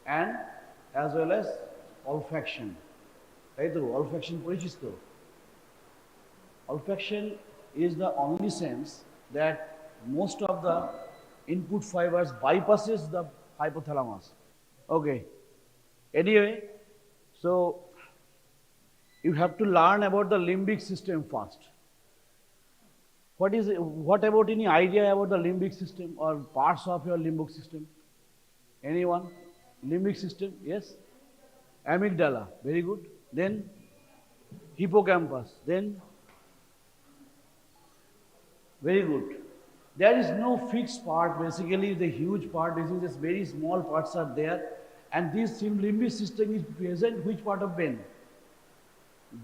and as well as olfaction. Right? Olfaction পড়েছিস তো? Olfaction is the only sense that most of the input fibers bypasses the hypothalamus. Okay. Anyway, so you have to learn about the limbic system first. What about any idea about the limbic system or parts of your limbic system? Anyone? Limbic system, yes? Amygdala, very good. Then hippocampus, then very good. There is no fixed part, basically the huge part, basically just very small parts are there, and this limbic system is present which part of brain?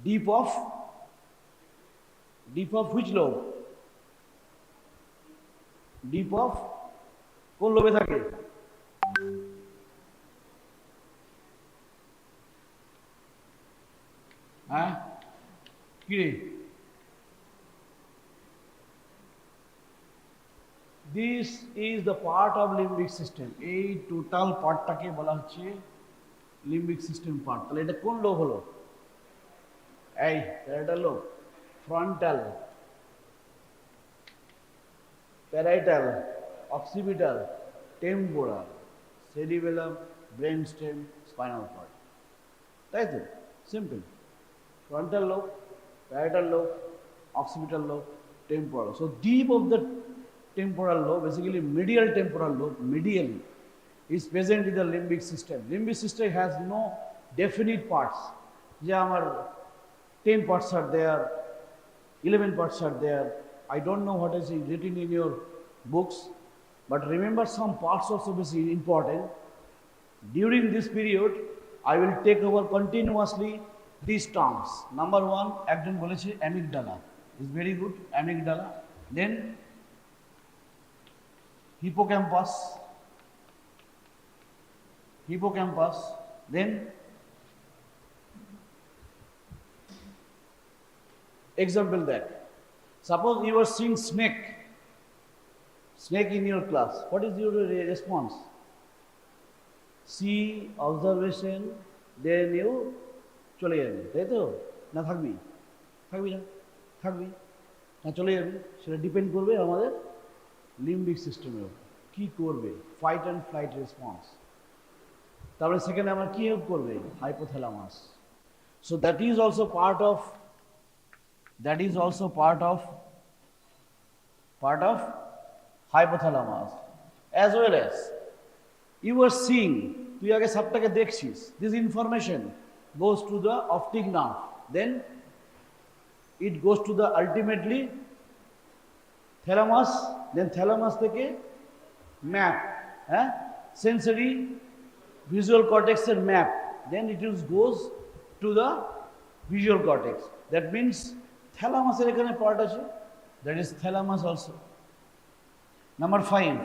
Deep of which lobe? Deep of কোন লোবে থাকে? হ্যাঁ কি রে? This is the part of limbic system. এই total পার্টটাকে বলা হচ্ছে limbic system part. তাহলে এটা কোন লোব হলো? এই parietal lobe, frontal, parietal, occipital, temporal, cerebellum, brain stem, spinal cord. তাই তো? Simple. Frontal lobe, parietal lobe, occipital lobe, temporal. So deep of the temporal lobe, basically medial temporal lobe, medially, is present in the limbic system. Limbic system has no definite parts. Yeah, 10 parts are there, 11 parts are there. I don't know what is written in your books, but remember some parts also is important. During this period, I will take over continuously these terms. Number one, একজন বলেছে amygdala is very good, amygdala. Then hippocampus, then example that suppose you are seeing snake in your class. What is your response? See, observation, then you চলে যাবি, তাই তো? না থাকবি না চলে যাবি, সেটা ডিপেন্ড করবে আমাদের লিম্বিক সিস্টেমের উপর। কী করবে? Fight and flight response. তারপরে সেখানে আমার কী হেল্প করবে? Hypothalamus. So that is also part of hypothalamus as well as you are seeing, তুই আগে সবটাকে দেখছিস, this information goes to the optic nerve, then it goes to the ultimately thalamus, then thalamus থেকে map, sensory visual cortex এর map, then it goes to the visual cortex. That means thalamus এর এখানে part আছে, that is thalamus also. Number 5,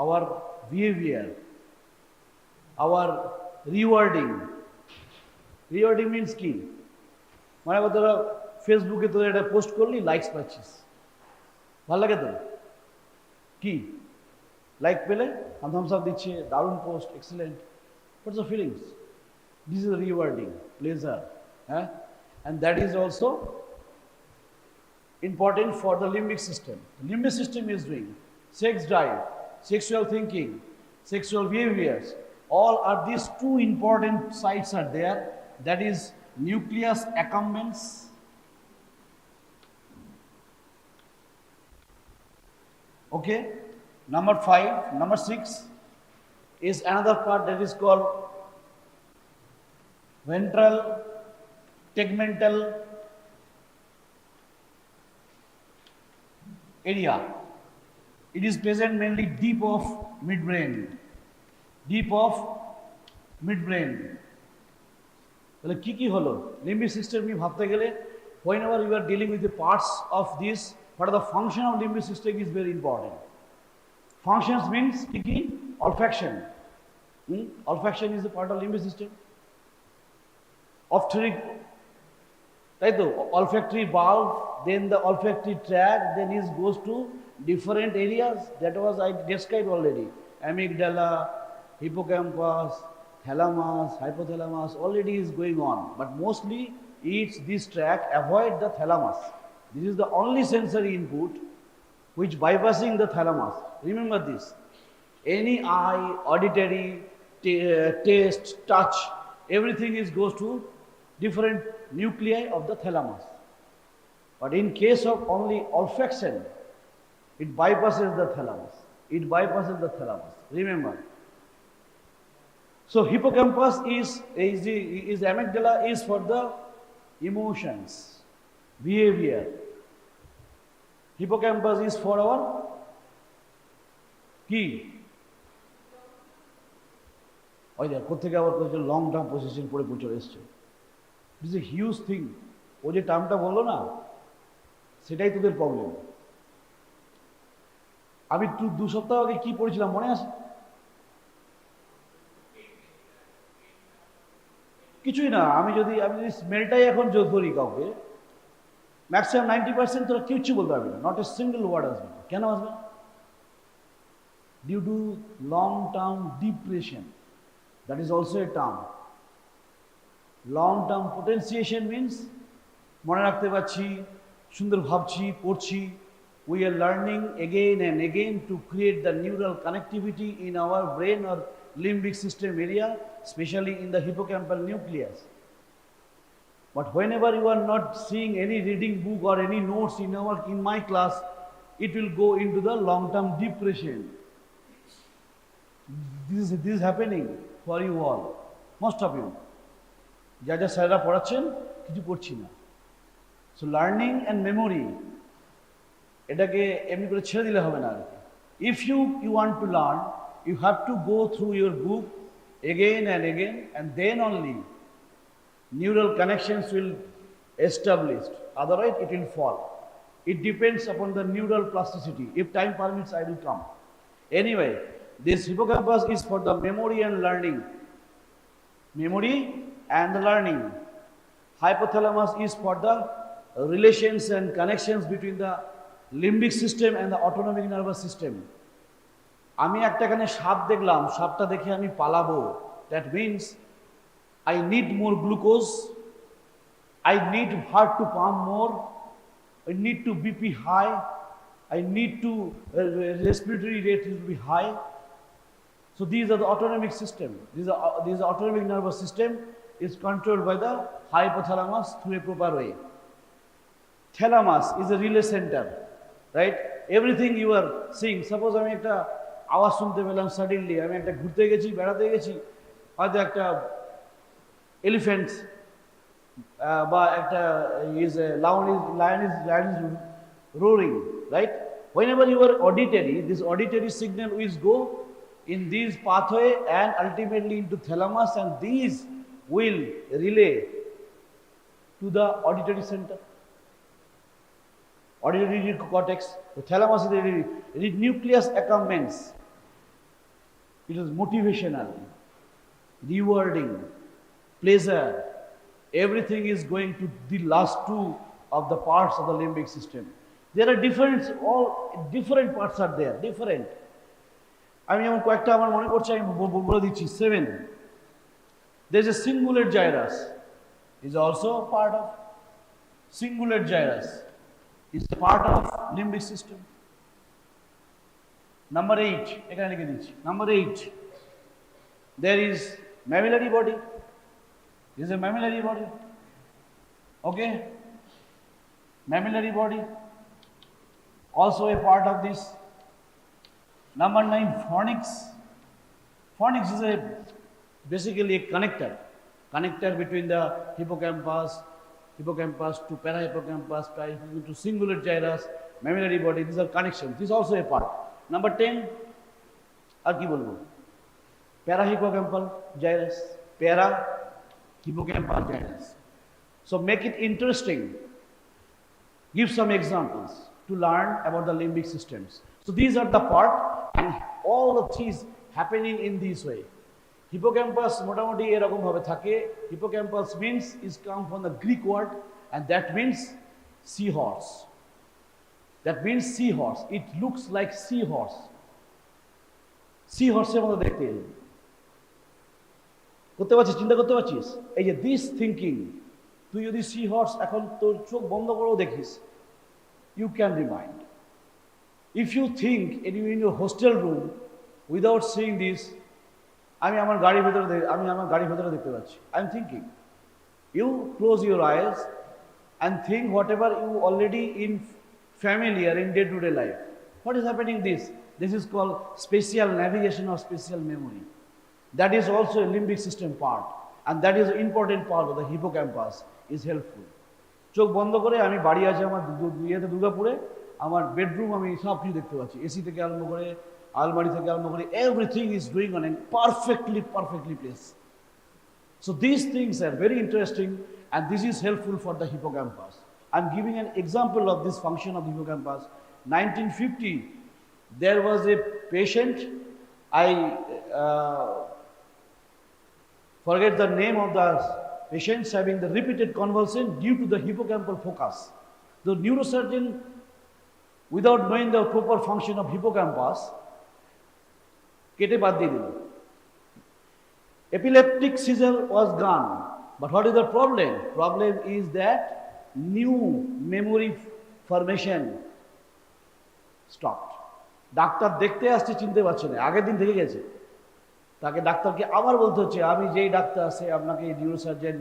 our behavior, our rewarding means কি? মানে তোরা ফেসবুকে তোরা এটা পোস্ট করলি, লাইকস পাচ্ছিস, ভালো লাগে তো? কি লাইক পেলে থামস আপ দিচ্ছে, দারুণ post, excellent, what's the feelings? This is rewarding, pleasure, and that is also important for the limbic system. The limbic system is doing sex drive, sexual thinking, sexual behaviors. All are these two important sites are there, that is nucleus accumbens, okay. Number 6 is another part that is called ventral tegmental area. It is present mainly deep of midbrain. তাহলে কি হলো? Limbic system নিয়ে ভাবতে গেলে whenever you are dealing with the parts of this, what are the function of limbic system is very important. Functions means কি? Olfaction. Olfaction is a part of limbic system. Olfactory, তাই তো? Olfactory bulb, then the olfactory tract, then it goes to different areas. That was I described already. Amygdala, hippocampus, thalamus, hypothalamus already is going on, but mostly it's this tract avoid the thalamus. This is the only sensory input which bypassing the thalamus. Remember this. Any eye, auditory, taste, touch, everything goes to different nuclei of the thalamus. But in case of only olfaction, it bypasses the thalamus. It bypasses the thalamus. Remember. So hippocampus is amygdala is for the emotions, behavior. Hippocampus is for our key. ওই দেখ কোথেকে আবার long term position পড়ে চলে এসছে। This a huge thing. ও যে টার্মটা বললো না, সেটাই তোদের প্রবলেম। আমি 2 সপ্তাহ আগে কি পড়েছিলাম মনে আছে? কিছুই না। আমি যদি স্মেলটাই এখন যোগ করি কাউকে, ম্যাক্সিমাম 90% তোরা কিচ্ছু বলতে পারবি না, নট এ সিঙ্গেল ওয়ার্ড আসবে না। কেন আসবে? Due to long term depression. That is also a term. Long term potentiation means মনে রাখতে পারছি, সুন্দর ভাবছি, পড়ছি। We are learning again and again to create the neural connectivity in our brain or limbic system area, especially in the hippocampal nucleus. But whenever you are not seeing any reading book or any notes in my class, it will go into the long term depression. This is happening for you all, most of you. যা যা স্যাররা পড়াচ্ছেন কিছু পড়ছি না। So learning and memory এটাকে এমনি করে ছেড়ে দিলে হবে না। If you want to learn, you have to go through your book again and again, and then only neural connections will establish. Otherwise it will fall. It depends upon the neural plasticity. If time permits, I will come. Anyway, this hippocampus is for the memory and learning. Memory and the learning. Hypothalamus is for the relations and connections between the limbic system and the autonomic nervous system. আমি একটাখানে সাপ দেখলাম, সাপটা দেখে আমি পালাবো। That means I need more glucose, I need heart to pump more, I need to BP high, I need to respiratory rate will be high. So these are the autonomic system. These are autonomic nervous system is controlled by the hypothalamus through a proper way. Thalamus is a relay center, right? Everything you are seeing. Suppose আমি একটা আওয়াজ শুনতে পেলাম suddenly, আমি একটা ঘুরতে গেছি, বেড়াতে গেছি, হয়তো একটা এলিফ্যান্ট বা একটা lion is roaring, right? Whenever you are auditory, this auditory signal will go in this pathway and ultimately into thalamus, and these will relay to the auditory center, auditory cortex. The thalamus is the nucleus accompanies. It is motivational, rewarding, pleasure. Everything is going to the last two of the parts of the limbic system. There are different parts are there, different. আমি যেমন কয়েকটা আমার মনে করছে, আমি বলে দিচ্ছি। 7, there is a cingulate gyrus, is also a part of cingulate gyrus, is a part of limbic system. Number 8, এখানে লিখে দিচ্ছি। Number 8, there is mammillary body. This is a mammillary body. Okay, mammillary body also a part of this. Number 9, fornix. Fornix is basically a connector between the hippocampus to parahippocampus, to cingulate gyrus, mammillary body. These are connections. This is also a part. Number 10, আর কি বলবো, parahippocampal gyrus, parahippocampal gyrus. So make it interesting. Give some examples to learn about the limbic systems. So these are the part, and all of these happening in this way. Hippocampus মোটামুটি এরকম ভাবে থাকে। Hippocampus means is come from the Greek word, and that means seahorse. That means seahorse. It looks like seahorse. Seahorse এর মতো দেখতে। করতে পারছিস, চিন্তা করতে পারছিস? এই যে দিস থিঙ্কিং, তুই যদি সি হর্স এখন তোর চোখ বন্ধ করেও দেখিস, you can remind. If you think in your hostel room without seeing this, আমি আমার গাড়ির ভেতরে দেখতে পাচ্ছি, I am thinking. You close your eyes and think whatever you already in familiar in day-to-day life. What is happening this? This is called spatial navigation or spatial memory. That is also a limbic system part, and that is an important part of the hippocampus is helpful. চোখ বন্ধ করে আমি বাড়ি আছে আমার দুর্গাপুরে, আমার bedroom আমি সব কিছু দেখতে পাচ্ছি, এসি থেকে আরম্ভ করে আলমারি থেকে আরম্ভ করে everything is doing on a perfectly place. So these things are very interesting, and this is helpful for the hippocampus. I'm giving an example of this function of the hippocampus. 1950, there was a patient, I forget the name of the patients having the repeated convulsion due to the hippocampal focus. The neurosurgeon, without knowing the proper function of hippocampus, কেটে বাদ দিয়ে দিল. Epileptic seizure was gone. But what is the problem? Problem is that new memory formation stopped. Doctor দেখতে আসছে, চিনতে পারছে না, আগের দিন থেকে গেছে, তাকে ডাক্তারকে আবার বলতে হচ্ছে, আমি যেই ডাক্তার আছে আপনাকে নিউরোসার্জন,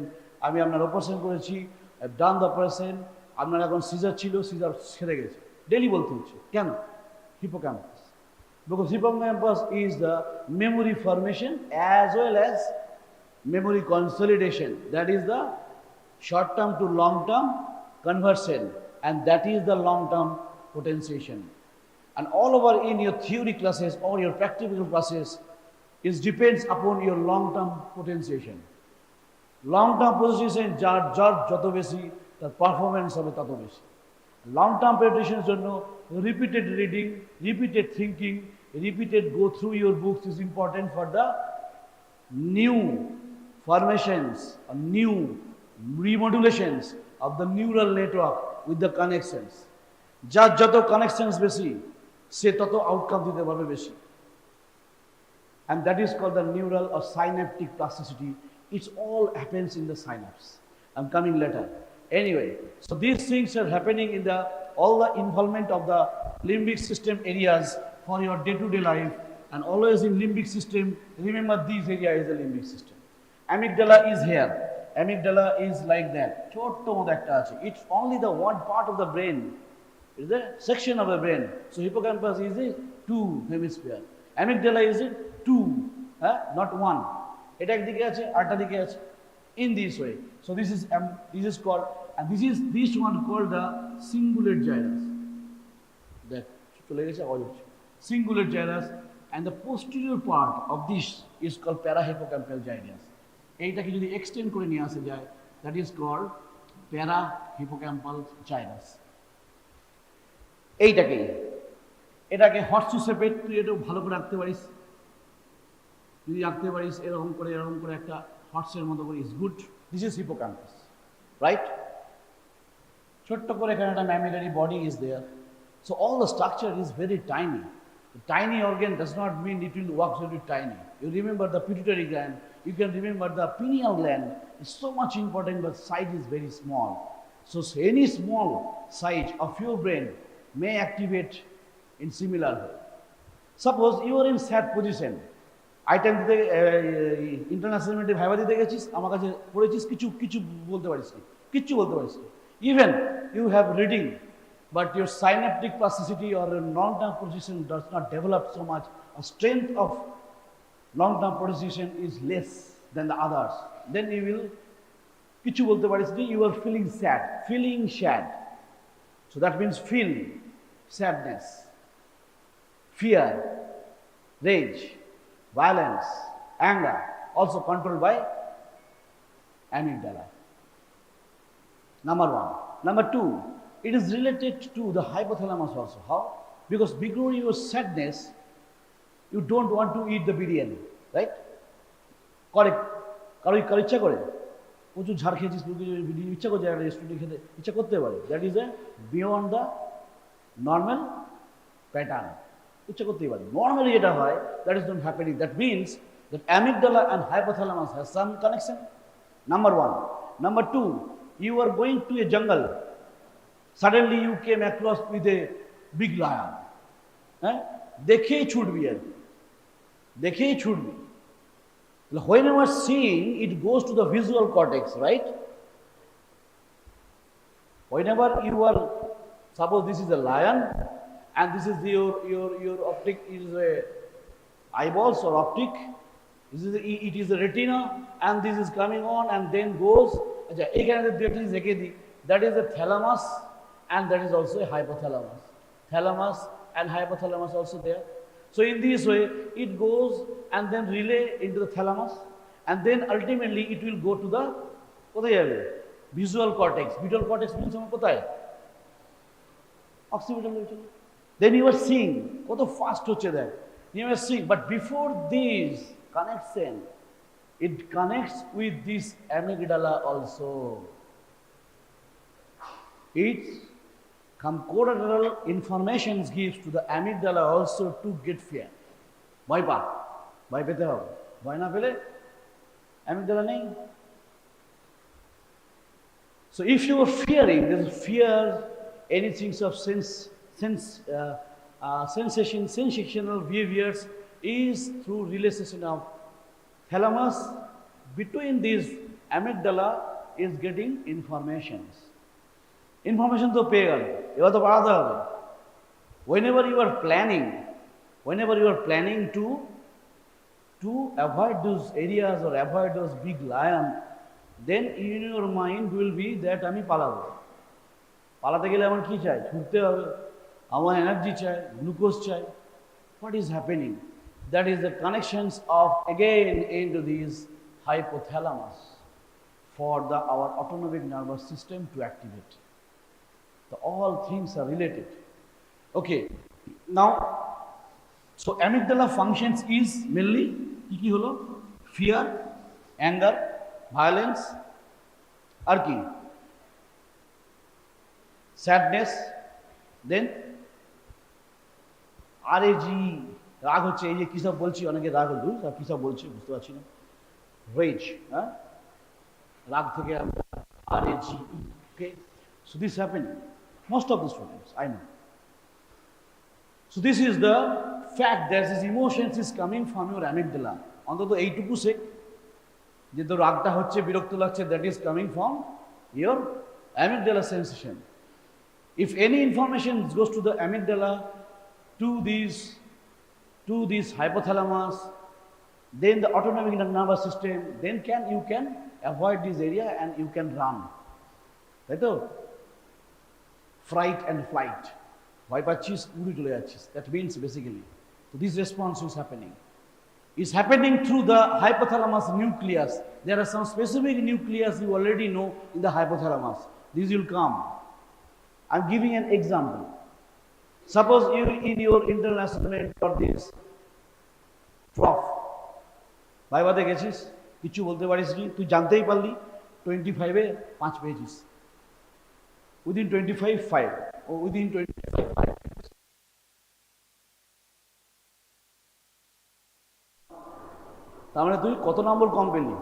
আমি আপনার অপারেশন করেছি, ডান দ্য অপারেশন, আপনার এখন সিজার ছিল, সিজার সেরে গেছে, ডেলি বলতে হচ্ছে। কেন? Hippocampus. Because hippocampus is the memory formation as well as memory consolidation. That is the short term to long term conversion, and that is the long term potentiation. And all over in your theory classes or your practical classes, it depends upon your long term potentiation. Long term potentiation যার যত বেশি তার performance হবে তত বেশি। Long term potentiation জন্য repeated reading, repeated thinking, repeated go through your books is important for the new formations, new remodulations of the neural network with the connections. যার যত connections বেশি সে তত আউটকাম দিতে পারবে বেশি, and that is called the neural or synaptic plasticity. It all happens in the synapse. I'm coming later. Anyway, so these things are happening in the all the involvement of the limbic system areas for your day-to-day life, and always in limbic system, remember this area is the limbic system. Amygdala is here. Amygdala is like that. Chotto mot ekta ache. It's only the one part of the brain. It's a section of the brain. So hippocampus is a two hemisphere. Amygdala is a two, not one. Eta ekdike ache, arta dike ache. In this way. So this is called, and this one called the cingulate gyrus. That chole geche awaজ হচ্ছে. Cingulate gyrus, and the posterior part of this is called parahippocampal gyrus. এইটাকে যদি extend করে নিয়ে আসা যায়, that is called parahippocampal gyrus. এটাকে হর্সু শেপের, তুই এটা ভালো করে রাখতে পারিস, যদি রাখতে পারিস এরকম করে একটা হর্সের মতো করে, is good. This is hippocampus, right? ছোট্ট করে এখানে একটা mammillary body is there. So all the structure is very tiny. Tiny organ does not mean it will work very tiny. You remember the pituitary gland, you can remember the pineal gland is so much important, but size is very small. So any small size of your brain may activate in similar way. Suppose you are in sad position, item দিতে international মিটে viva দিতে গেছিস, আমার কাছে পড়েছিস, কিছু বলতে পারিস নি, কিচ্ছু বলতে পারিস নি। Even you have reading, but your synaptic plasticity or long-term position does not develop so much. A strength of long-term position is less than the others. Then you will, kichu bolte paris ni, you are feeling sad. So that means feel, sadness, fear, rage, violence, anger, also controlled by amygdala. Number one. Number two, it is related to the hypothalamus also. How? Because because your sadness, you don't want to eat the biryani, right? Correct. কারো ইচ্ছা করে, প্রচুর ঝাড় খেয়েছিস, বিরিয়ানি ইচ্ছা করছে একটা রেস্টুরেন্টে খেতে, ইচ্ছা করতে পারে। That is a beyond the normal pattern, ইচ্ছা করতেই পারে। নর্মালি যেটা হয়, that is not happening. That means that amygdala and hypothalamus has some connection. Number one. Number two, you are going to a jungle. Suddenly you came across with a big lion. দেখেই ছুটবি আর কি, দেখেই ছুটবি। Whenever seeing, it goes to the visual cortex, right? Whenever you are, suppose this is a lion and this is your optic is a eyeballs or optic, it is a retina and this is coming on and then goes, that is the thalamus and that is also a hypothalamus. Thalamus and hypothalamus also there. So in this way, it goes and then relay into the thalamus and then ultimately it will go to the visual cortex. Visual cortex means occipital. Then you are seeing, what fast that. You are seeing, but before this connection, it connects with this amygdala also. Its concordal information gives to the amygdala also to get fear. Why pa? Why pete hobe? Why na pele? Amygdala nahi. So if you are fearing, there is fear, anything of sensational behaviors is through relaxation of thalamus. Between these amygdala is getting informations. Information to pay gel, ebar to padate hobe. Whenever you are planning to avoid those areas or avoid those big lion, then in your mind will be that ami palabo. Palate gele amar ki chai? Chhute hobe, amar energy chai, glucose chai. What is happening? That is the connections of again into these hypothalamus for our autonomic nervous system to activate. So all things are related. Okay, now, so amygdala functions is mainly ki holo? Fear, anger, violence, আর কি? Sadness, then RAG, রাগ হচ্ছে, এই যে কি সব বলছি, অনেকে রাগ হল, কি সব বলছি বুঝতে পারছি না। Rage, রাগ থেকে RAG, okay? So this happened. Most of the students, I know. So this is the fact that this emotions is coming from your amygdala. অন্তত এইটুকু শেখ যে তো রাগটা হচ্ছে, বিরক্ত লাগছে, that is coming from your amygdala sensation. If any information goes to the amygdala, to these hypothalamus, then the autonomic nervous system, then you can avoid this area and you can run. Right? Fright and flight. Why pachis uri chole jachis. That means basically, so this response is happening. It's happening through the hypothalamus nucleus. There are some specific nucleus you already know in the hypothalamus. These will come. I'm giving an example. Suppose you in your internal assignment for this trough. ভাইবাতে গেছিস, কিছু বলতে পারিস নি, তুই জানতেই পারলি 25-এ 5 পেয়েছিস। Within 25, 5. Or within 25, 5. তার মানে তুই কত নম্বর কম পেলি?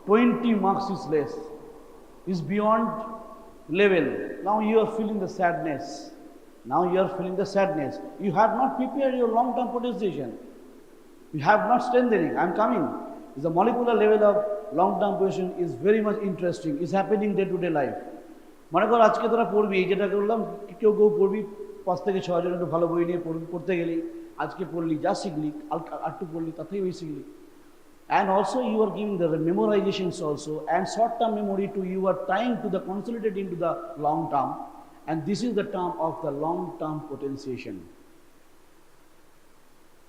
20 marks is less. Is beyond level. Now you are feeling the sadness. You have not prepared your long-term potentiation. You have not strengthening. I'm coming. The molecular level of long-term potentiation is very much interesting. It's happening day-to-day life. মনে কর আজকে তোরা পড়বি, এই যেটা করলাম, কেউ পড়বি 5 থেকে 6 জন একটু ভালো বই নিয়ে পড়তে গেলি, আজকে পড়লি, যা শিখলি, আরেকটু পড়লি, তাতেই ওই শিখলি। And also you are giving the memorizations also, and short-term memory to you are tying to the consolidate into the long-term, and this is the term of the long-term potentiation.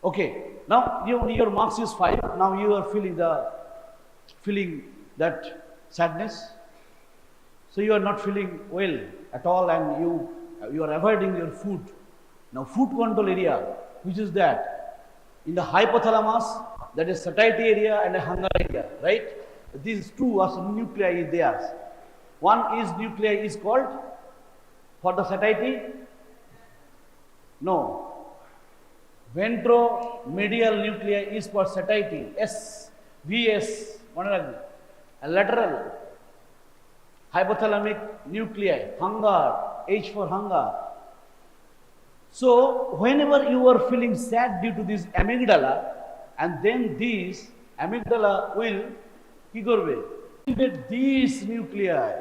Okay, now your marks is 5. Now you are feeling that sadness. So you are not feeling well at all, and you are avoiding your food. Now food control area, which is that in the hypothalamus, that is satiety area and a hunger area, right? These two are some nuclei there. One is nuclei is called for the satiety. No, Ventromedial nuclei is for satiety, S, VS, and lateral hypothalamic nuclei, hunger, H for hunger. So whenever you are feeling sad due to this amygdala, and then this amygdala will activate these nuclei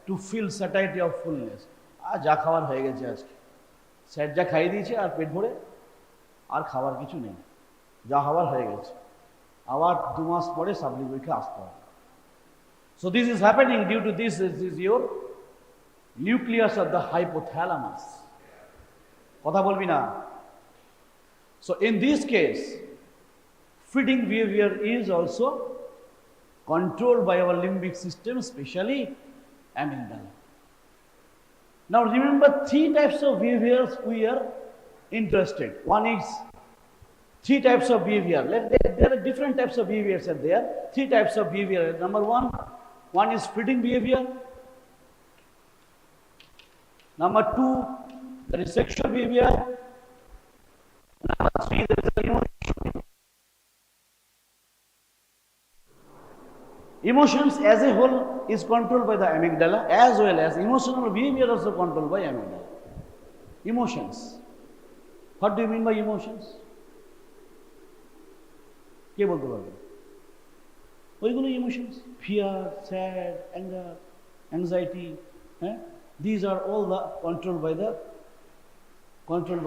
to feel satiety of fullness. যা খাওয়ার হয়ে গেছে আজকে, sir যা খাইয়ে দিয়েছে আর পেট ভরে আর খাবার কিছু নেই, যা হওয়ার হয়ে গেছে, আবার 2 মাস পরে সাপ্লি পরীক্ষা আসতে হবে। So this is happening due to this is your nucleus of the hypothalamus. কথা বলবি না? So in this case, feeding behavior is also controlled by our limbic system, especially amygdala. Now remember 3 types of behaviors we are interested. One is 3 types of behavior. There are different types of behaviors are there. 3 types of behavior. Number one is feeding behavior. Number 2, there is sexual behavior. Number 3, there is emotion. Emotions as a whole is controlled by the amygdala, as well as emotional behavior also controlled by amygdala. Emotions. What do you mean by emotions? কে বলতে পারবে? ওইগুলো emotions, fear, sad, anger, anxiety, হ্যাঁ, these are all the control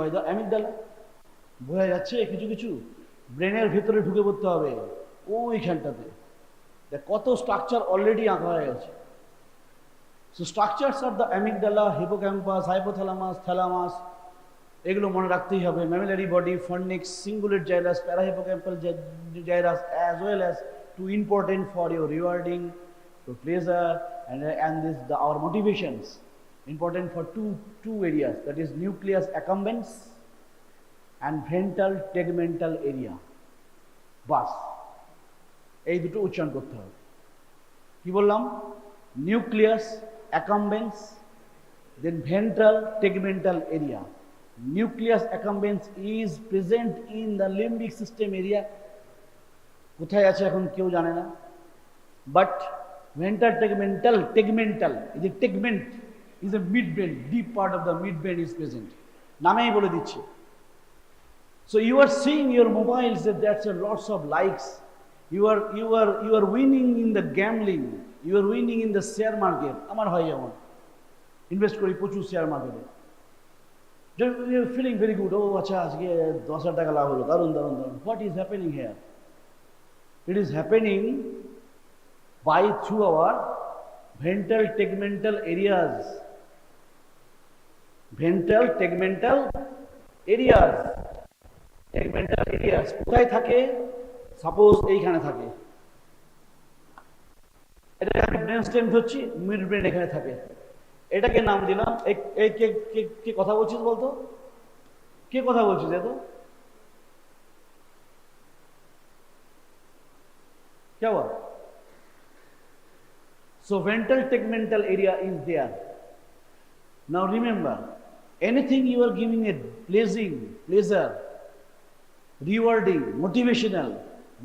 by the amygdala. বোঝা যাচ্ছে কিছু কিছু ব্রেনের ভিতরে ঢুকে পড়তে হবে ওইখানটাতে। কত স্ট্রাকচার অলরেডি আঁকা হয়ে গেছে। So structures of the amygdala, hippocampus, hypothalamus, thalamus, এগুলো মনে রাখতেই হবে। Mammillary body, fornix, cingulate gyrus, parahippocampal gyrus, as well as too important for your rewarding, for pleasure, and our motivations. Important for two areas, that is nucleus accumbens and ventral tegmental area. বাস এই দুটো উচ্চারণ করতে হবে। কি বললাম? Nucleus accumbens, then ventral tegmental area. Nucleus accumbens is present in the limbic system area. কোথায় আছে এখন কেউ জানে না, but ventral tegmental is a tegment, is a midbrain, deep part of the midbrain is present. নামেই বলে দিচ্ছে। So you are seeing your mobiles that that's a lots of likes. You are winning in the gambling. You are winning in the share market. আমার হয় যেমন invest করি প্রচুর share মার্কেটে। You are feeling very good. Oh, আচ্ছা আজকে 10,000 টাকা লাভ হলো, দারুণ দারুণ দারুণ। What is happening here? It is happening through our ventral tegmental areas. Ventral tegmental areas. Tegmental areas কোথায় থাকে? সাপোজ এইখানে থাকে। এটাকে আমি ব্রেন স্টেম ধরছি, মিড ব্রেন এখানে থাকে। এটাকে নাম দিলাম, এই কে কথা বলছিস বলতো? কে কথা বলছিস এত? क्या हुआ? So ventral tegmental area is there. Now remember, anything you are giving a pleasure, rewarding, motivational,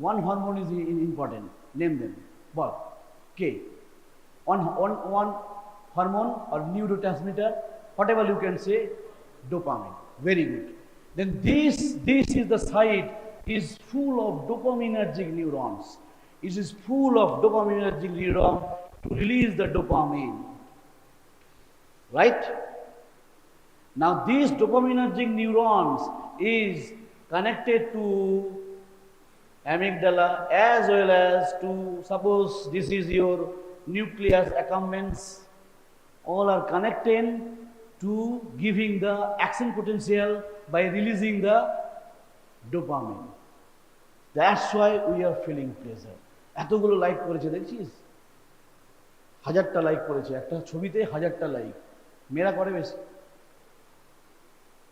one hormone is important. Name them. But K. One hormone or neurotransmitter, whatever you can say, dopamine. Very good. Then this is the site is full of dopaminergic neurons. It is full of dopaminergic neurons to release the dopamine. Right? Now these dopaminergic neurons is connected to amygdala as well as to, suppose this is your nucleus accumbens, all are connected to giving the action potential by releasing the dopamine. That's why we are feeling pleasure. এতগুলো like করেছে দেখছিস, 1000টা like করেছে একটা ছবিতে, 1000টা like. মেয়েরা করে বেশি,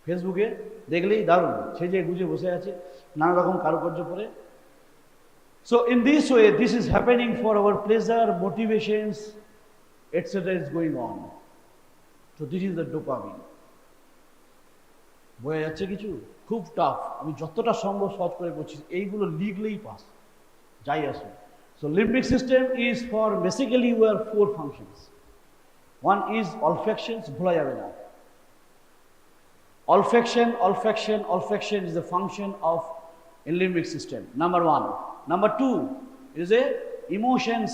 ফেসবুকে দেখলেই দারুণ সেজে গুজে বসে আছে, নানা রকম কারুকার্য করে। So in this way, this is happening for our pleasure, motivations, etc. is going on. So this is the dopamine. বোঝা যাচ্ছে কিছু? খুব টাফ, আমি যতটা সম্ভব সহজ করে করছি, এইগুলো লিখলেই পাস, যাই আসে। So limbic system is for basically we have 4 functions. One is olfactions, bhola jabe na. Olfaction is the function of a limbic system. Number 1. Number 2 is a emotions.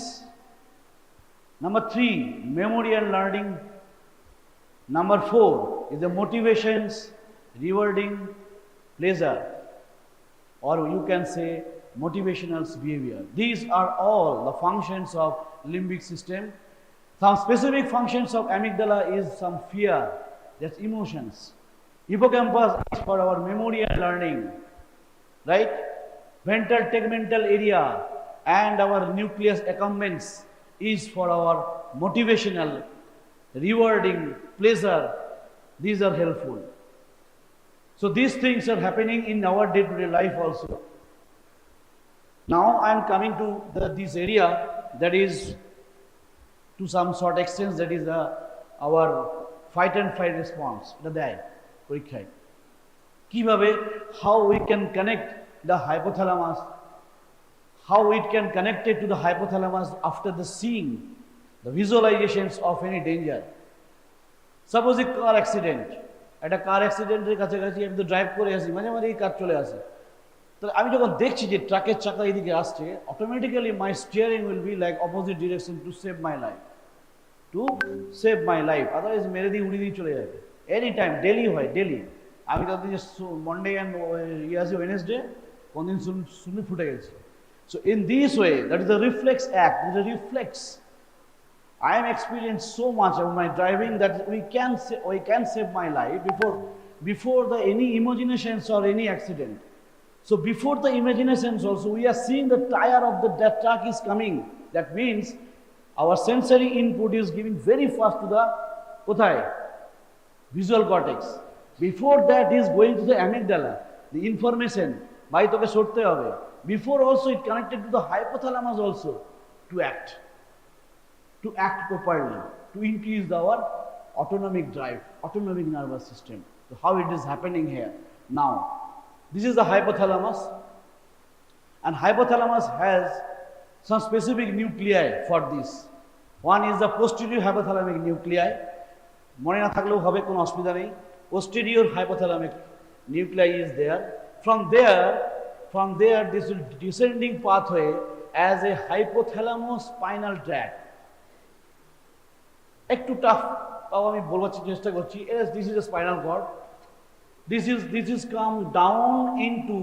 Number 3, memory and learning. Number 4 is the motivations, rewarding, pleasure, or you can say motivational behavior. These are all the functions of limbic system. Some specific functions of amygdala is some fear, that's emotions. Hippocampus is for our memory and learning, right? Ventral tegmental area and our nucleus accumbens is for our motivational, rewarding, pleasure. These are helpful. So these things are happening in our day-to-day life also. Now I am coming to this area that is to some sort extent that is our fight and flight response. Eta deয় পরীক্ষায় কিভাবে, how we can connect the hypothalamus, how it can connect it to the hypothalamus after the seeing the visualizations of any danger. Suppose a car accident, একটা কার অ্যাক্সিডেন্টের কাছাকাছি আমি তো drive করে আসি, মাঝে মাঝে এই কার চলে আসে, তো আমি যখন দেখছি যে ট্রাকের চাকা এদিকে আসছে, automatically my steering will be like opposite direction to save my life, otherwise মেরে দিয়ে উড়িয়ে দিয়ে চলে যাবে। এনি টাইম, ডেলি হয়, ডেলি। আমি তাদের যে মন্ডে অ্যান্ড আছে ওয়েনেসডে, কোনদিন শুনে ফুটে গেছে। So in this way, that is the reflex act, it is the reflex. I am experienced so much of my driving that we can save my life before any imaginations or any accident. So before the imaginations also, we are seeing the tire of that truck is coming. That means our sensory input is giving very fast to the kothay, visual cortex. Before that is going to the amygdala, the information bhai toke sorte hobe. Before also it connected to the hypothalamus also to act properly, to increase our autonomic drive, autonomic nervous system. So how it is happening here? Now, this is the hypothalamus, and hypothalamus has some specific nuclei for this. One is the posterior hypothalamic nuclei. মনে না থাকলেও হবে, কোনো অসুবিধা নেই। Posterior hypothalamic nuclei is there. From there this will descending pathway as a hypothalamo-spinal tract. একটু tough তাও আমি বলবার চেষ্টা করছি। This is a spinal cord. This is come down into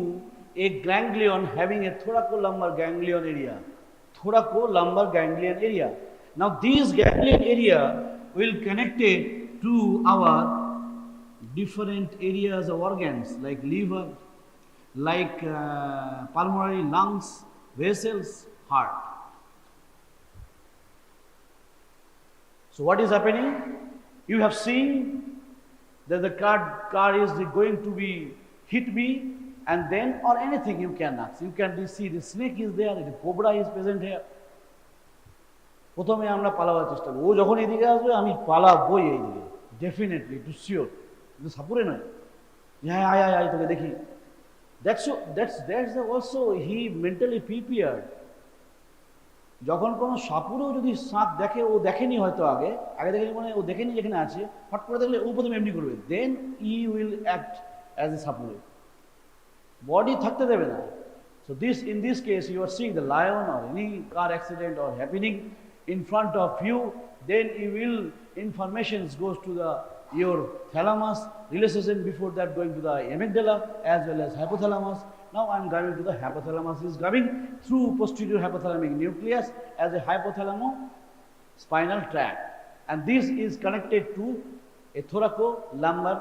a ganglion having a thoracolumbar ganglion area. Now this ganglion area will connect it to our different areas of organs like liver, like pulmonary, lungs, vessels, heart. So what is happening? You have seen that the car is going to be hit me, and then or anything you cannot. You can see the snake is there, the cobra is present here. প্রথমে আমরা পালাবার চেষ্টা করব, ও যখন এদিকে আসবে আমি পালাবই এইদিকে, ডেফিনেটলি, টু শিওর। কিন্তু সাপুরে নয়, হ্যাঁ আয় তোকে দেখি। That's also he mentally prepared. যখন কোনো সাপুরেও যদি সাপ দেখে, ও দেখেনি হয়তো আগে দেখেনি, মানে ও দেখেনি যেখানে আছে, হট করে দেখলে ও প্রথমে এমনি করবে, then he will act as a সাপুরে, বডি থাকতে দেবে না। So in this case you are seeing the lion or any car accident or happening in front of you, then you will informations goes to your thalamus, relaxation, before that going to the amygdala as well as hypothalamus. Now I am coming to the hypothalamus, is coming through posterior hypothalamic nucleus as a hypothalamo-spinal tract, and this is connected to a thoracolumbar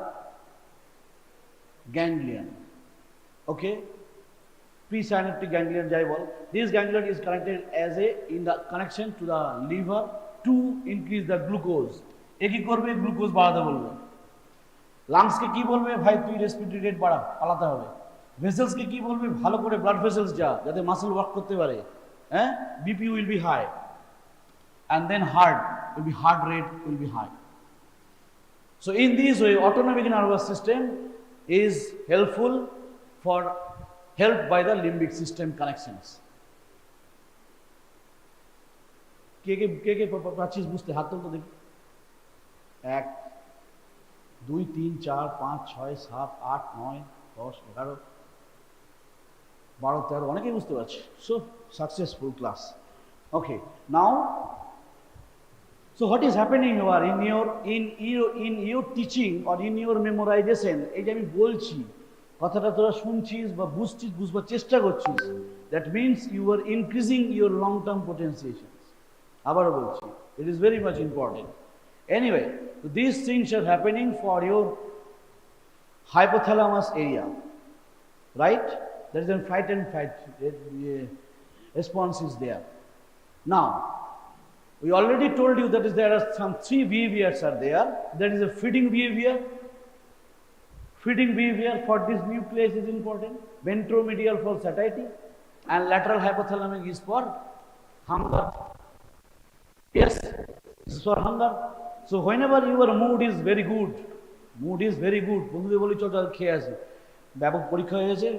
ganglion. Okay, presynaptic ganglion jai bol. This ganglion is connected as in the connection to the liver to increase the glucose. Eki korbe glucose বাড়াতে বলবে। Lungs কে কি বলবে, ভাই তুই respiratory rate বাড়া, পালাতে হবে। Vessels কে কি বলবে, ভালো করে ব্লাড ভেসেলস যাতে মাসল ওয়ার্ক করতে পারে, হ্যাঁ, BP will be high, and then heart rate will be high. So in this way, autonomic nervous system is helpful for helped by the limbic system connections. কে পাচ্ছিস বুঝতে? হাত তুলতে দেখি। 1 2 3 4 5 6 7 8 9 10 11 12 13 অনেকেই বুঝতে পারছে। So successful class. Okay, now so what is happening here in your teaching or in your memorization? এই যে আমি বলছি কথাটা তোরা শুনছিস বা বুঝবার চেষ্টা করছিস, that means you are increasing your long term potentiation. আবারও বলছি, it is very much important. Anyway, so these things are happening for your hypothalamus area, right? There is a fight and fight response is there. Now, we already told you that there are some 3 behaviors are there. There is a feeding behavior. Feeding behavior for this nucleus is important. Ventromedial for satiety, and lateral hypothalamic is for hunger. Yes, this is for hunger. So whenever your mood is very good, বন্ধুদের বলি চল খেয়ে আসি, ব্যাপক পরীক্ষা হয়েছে,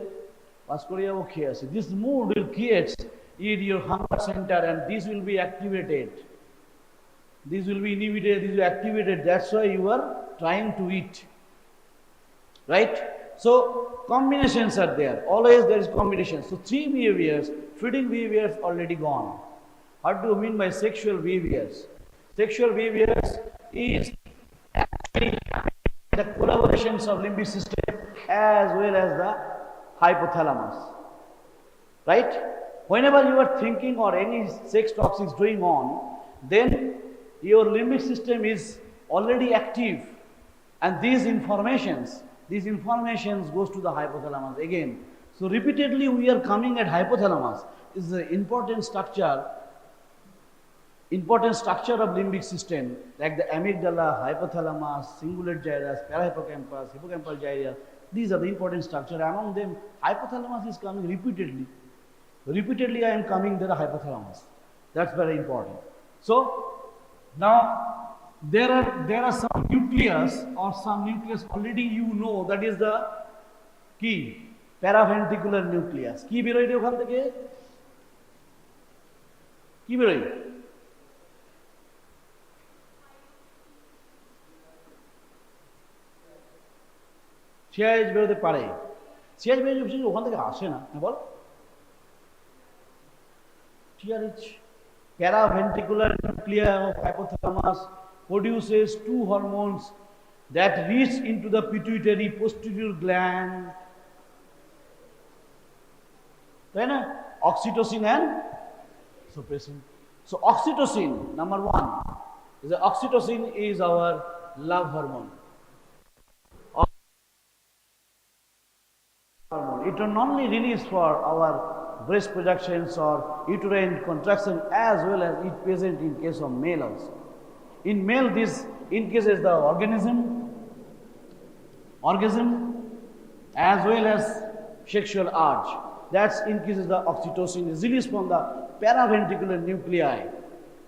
pass করে যাবো, খেয়ে আসি. This mood will create in your hunger center, and this will be activated. This will be inhibited, this will be activated. That's why you are trying to eat. Right? So combinations are there. Always there is combination. So 3 behaviors, feeding behaviors already gone. What do you mean by sexual behaviors? Sexual behaviors is actually the collaborations of limbic system as well as the hypothalamus. Right? Whenever you are thinking or any sex talks is going on, then your limbic system is already active, and these informations goes to the hypothalamus again. So repeatedly we are coming at hypothalamus. Is the important structure of limbic system, like the amygdala, hypothalamus, cingulate gyrus, parahippocampus, hippocampal gyrus. These are the important structure. Among them, hypothalamus is coming repeatedly. Repeatedly I am coming to the hypothalamus. That's very important. So now there are some nucleus already you know, that is the key paraventricular nucleus. কি বেরোয় ওখান থেকে? কি বেরোয়? সিআইএইচ বেরোতে পারে, সিআইএইচ বেরোতে ওখান থেকে আসে না, বল। TRH, paraventricular nuclei of hypothalamus, produces 2 hormones that reach into the pituitary posterior gland. Right? Oxytocin and suppressin. So oxytocin, number 1, is the oxytocin is our love hormone. It will normally release for our breast projections or uterine contraction, as well as it present in case of male also. In male, this increases the orgasm as well as sexual urge. That increases the oxytocin is released from the paraventricular nuclei.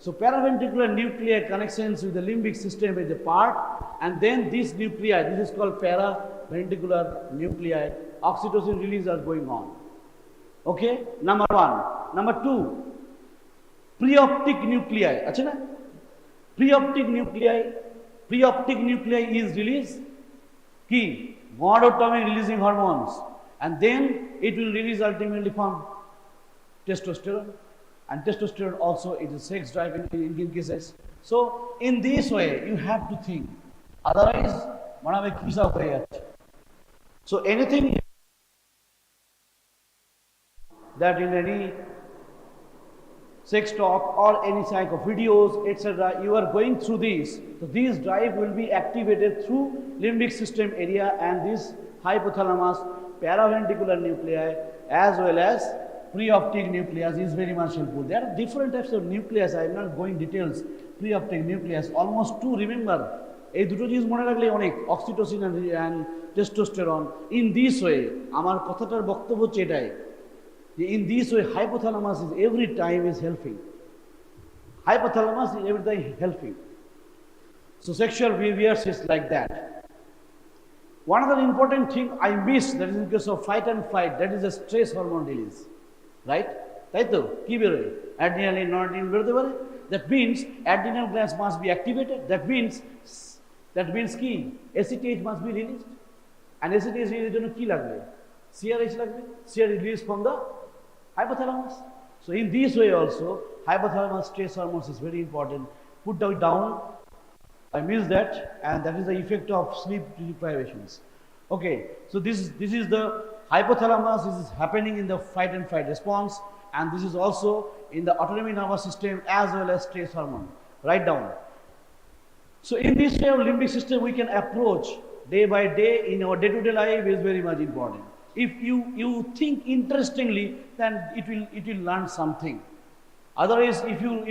So paraventricular nuclei connections with the limbic system is a part, and then this nuclei, this is called paraventricular nuclei, oxytocin release are going on. Okay, number 1. Number 2, preoptic nuclei. Achha na? Preoptic nuclei is released key gonadotropin releasing hormones, and then it will release ultimately from testosterone, and testosterone also is a sex drive in cases. So in this way you have to think, otherwise manabe kisa hoye jacche. So anything that in any sex talk or any type of videos, etc., you are going through these. So these drive will be activated through limbic system area and this hypothalamus, paraventricular nuclei, as well as preoptic nucleus is very much helpful. There are different types of nucleus. I am not going details. Preoptic nucleus, almost 2. Remember, এই দুটো জিনিস মনে রাখলে অনেক, oxytocin and testosterone. In this way, আমার কথাটার বক্তব্য হচ্ছে এটাই, in this way hypothalamus is every time is helping. Hypothalamus is every time helping. So sexual behaviors is like that. One other important thing I missed, that is in case of fight and flight, that is a stress hormone release, right? Taito, ki beroy, adrenaline, noradrenaline berote pare. That means adrenal glands must be activated. That means ki ACTH must be released. And ACTH release jonno ki lagbe? CRH lagbe. CRH released from the hypothalamus. So in this way also, hypothalamus stress hormones is very important. Put that down. I missed that, and that is the effect of sleep deprivations. Okay, so this is the hypothalamus. This is happening in the fight and flight response, and this is also in the autonomic nervous system as well as stress hormone. Write down. So in this way of limbic system, we can approach day by day in our day-to-day life is very much important. If you think interestingly, then it will learn something. Otherwise, if you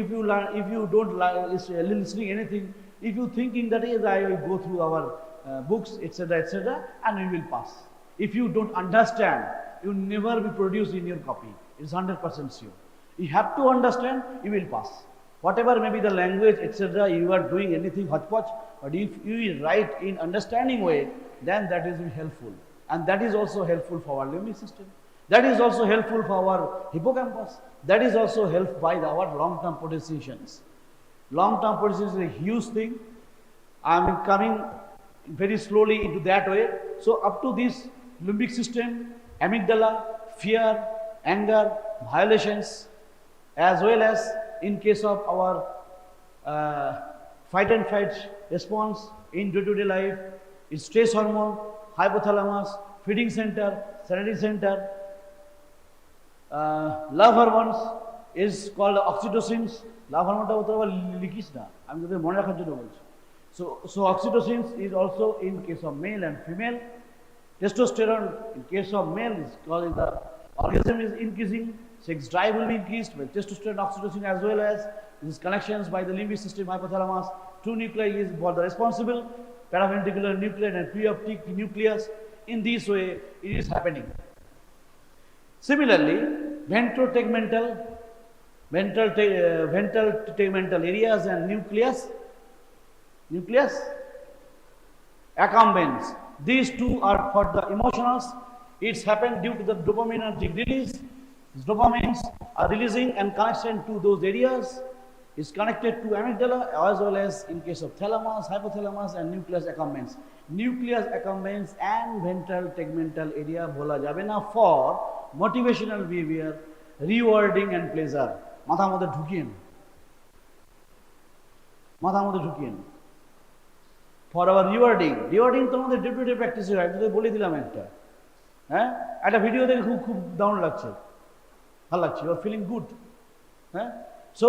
don't listening anything, if you thinking that is I will go through our books, etc., and we will pass. If you don't understand, you will never be produced in your copy. It's 100% sure. You have to understand, you will pass. Whatever may be the language, etc., you are doing anything hodgepodge, but if you write in understanding way, then that is helpful. And that is also helpful for our limbic system. That is also helpful for our hippocampus. That is also helped by our long-term potentiations. Long-term potentiation is a huge thing. I am coming very slowly into that way. So up to this limbic system, amygdala, fear, anger, violations, as well as in case of our fight and flight response in day-to-day life, is stress hormone, hypothalamus, feeding center, sanity center, love hormones is called oxytocins. Love hormone likis na. I'm going to mone rakhar jonno bolchi. So oxytocins is also in case of male and female. Testosterone in case of male is called the orgasm is increasing, sex drive will be increased with testosterone, oxytocin, as well as these connections by the limbic system, hypothalamus. Two nuclei is for the responsible, paraventricular nucleus and preoptic nucleus. In this way, it is happening. Similarly, ventral tegmental areas and nucleus accumbens. These two are for the emotionals. It's happened due to the dopaminergic release. These dopamines are releasing and connection to those areas is connected to amygdala as well as in case of thalamus, hypothalamus and nucleus accumbens. Nucleus accumbens and ventral tegmental area bola jabe na for motivational behavior, rewarding and pleasure. মাথার মধ্যে ঢুকিয়েন for our rewarding তোমাদের day to day প্র্যাকটিসে হয়, তোদের বলে দিলাম একটা video দেখে খুব দারুণ লাগছে, ভালো লাগছে, you are feeling good. So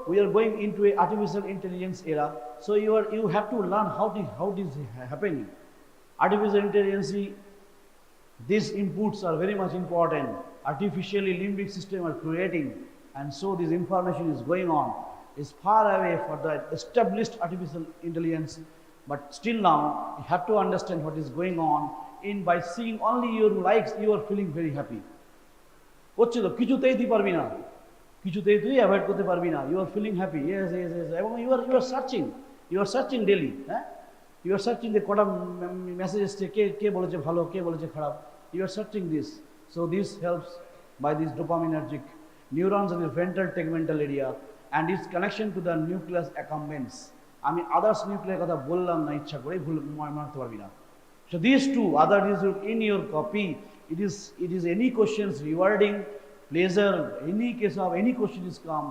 we are going into a artificial intelligence era, so you have to learn how it is happening. Artificial intelligence, these inputs are very much important. Artificially limbic system are creating, and so this information is going on, is far away for the established artificial intelligence, but still now you have to understand what is going on. In by seeing only your likes, you are feeling very happy. হচ্ছে তো কিছুতেই তুই পারবি না, কিছুতেই তুই avoid করতে পারবি না, you are feeling happy, yes, এবং you are searching daily, you are searching the কটা মেসেজ এসছে, কে বলেছে ভালো, কে বলেছে খারাপ, you are searching this. So this helps by these dopaminergic neurons in the ventral tegmental area and its connection to the nucleus accumbens. আমি others nuclei কথা বললাম না ইচ্ছা করে, ভুল মানতে পারবি না. So these two other is in your copy. It is any questions rewarding, pleasure, any case of any question is come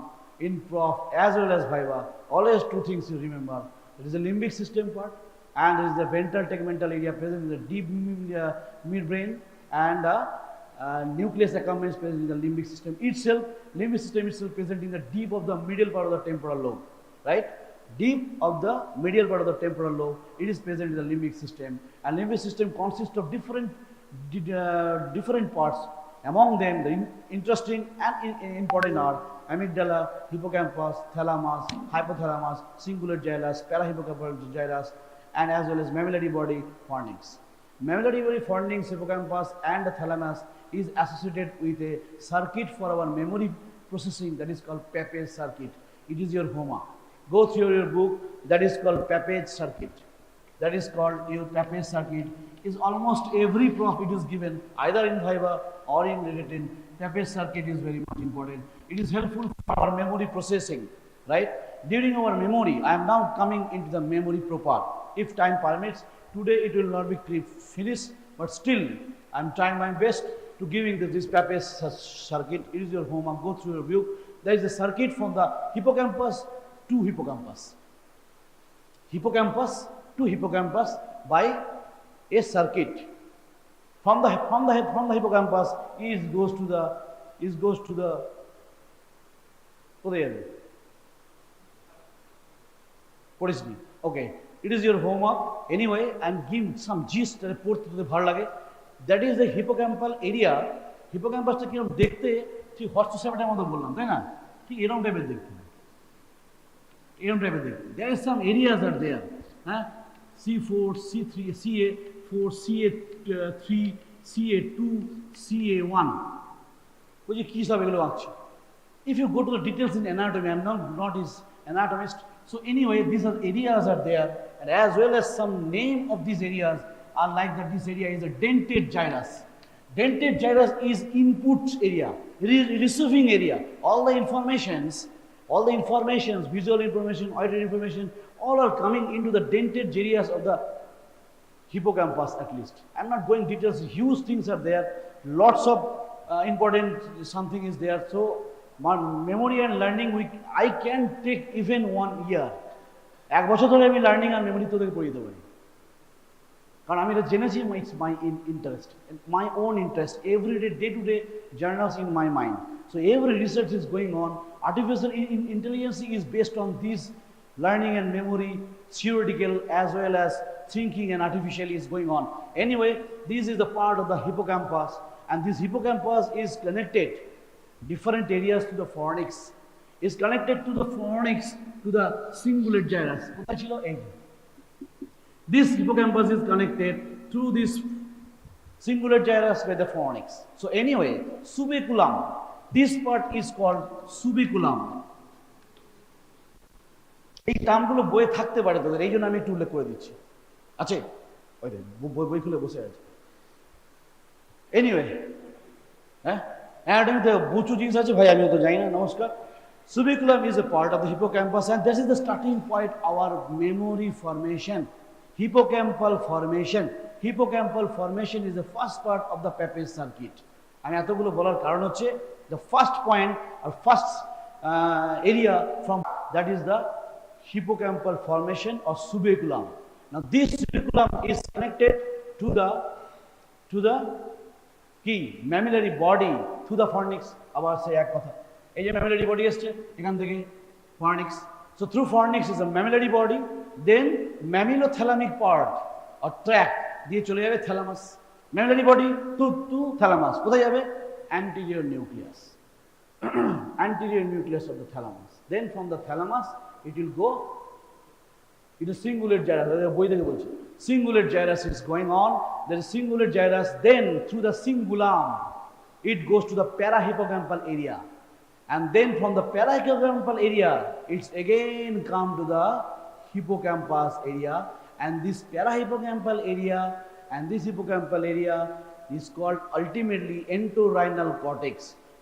in prof as well as viva. Always two things you remember. It is the limbic system part and it is the ventral tegmental area present in the deep midbrain and nucleus accumbens present in the limbic system itself. Limbic system itself present in the deep of the middle part of the temporal lobe, right? Deep of the medial part of the temporal lobe, it is present in the limbic system, and limbic system consists of different parts. Among them, the interesting and important are amygdala, hippocampus, thalamus, hypothalamus, cingulate gyrus, parahippocampal gyrus, and as well as mammillary body fornix. Mammillary body fornix, hippocampus, and the thalamus is associated with a circuit for our memory processing that is called Pappage circuit. It is your HOMA. Go through your book, that is called Pappage circuit. that is called your Pappage circuit. Is almost every prof it is given either in Viva or in written. Pappage circuit is very much important. It is helpful for our memory processing, right? During our memory, I am now coming into the memory proper. If time permits, today it will not be finished, but still I am trying my best to giving this Pappage circuit. It is your homework. Go through your view. There is a circuit from the hippocampus to hippocampus. Hippocampus to hippocampus by a circuit. From the hippocampus goes to the okay. It is your homework anyway, and give some gist report to the bhar. That is the hippocampal area. Hippocampus ta kirom dekhte ঠিক হস্তক্ষেপটার মতো বললাম তাই না ঠিক এরকম টাইপের দেখতে there are some areas are there C4 C3 CA4 CA3 CA2 CA1 বুঝি কি সব এগুলো আছে if you go to the details in anatomy I'm not is anatomist so anyway these are areas are there and as well as some name of these areas are like that this area is a dentate gyrus. Dentate gyrus is input area, receiving area. All the informations, visual information, auditory information, all are coming into the dentate areas of the hippocampus at least. I'm not going details, huge things are there, lots of important something is there. So my memory and learning, I can take even 1 year. এক বছর ধরে আমি learning আর memory তোদেরকে পড়িয়ে দিতে পারি কারণ আমি এটা জেনেছি it's my interest my own interest everyday day to day journals in my mind so every research is going on artificial intelligence is based on this learning and memory theoretical as well as thinking and artificial is going on anyway this is the part of the hippocampus and this hippocampus is connected different areas to the fornix is connected to the fornix to the cingulate gyrus this hippocampus is connected through this cingulate gyrus by the fornix so anyway subiculum this part is called subiculum এই টার্মগুলো বইয়ে থাকতে পারে তোদের এই জন্য আমি একটু উল্লেখ করে দিচ্ছি আছে ওই বই খুলে বসে আছে এনিওয়ে অ্যানাটমিতে প্রচুর জিনিস আছে ভাই আমি তো জানি না নমস্কার subiculum is a part of the hippocampus and this is the starting point our memory formation hippocampal formation is the first part of the Pappage circuit আমি এতগুলো বলার কারণ হচ্ছে the first point or first area from that is the hippocampal formation or subiculum. Now this subiculum is connected to the key mammillary body to the fornix. আবার সেই এক কথা এই যে mammillary body আসছে এখান থেকে fornix. So through fornix is a mammillary body, then mammillothalamic part or tract দিয়ে চলে যাবে thalamus. Mammillary body to thalamus. কোথায় যাবে? Anterior nucleus. Anterior nucleus of the thalamus. Then from the thalamus it will go into cingulate gyrus. বই থেকে বলছি cingulate gyrus is going on. There is cingulate gyrus. Then through the cingulum it goes to the parahippocampal area. And then from the parahippocampal area it's again come to the hippocampus area. And this parahippocampal area and this hippocampal area is called ultimately entorhinal cortex.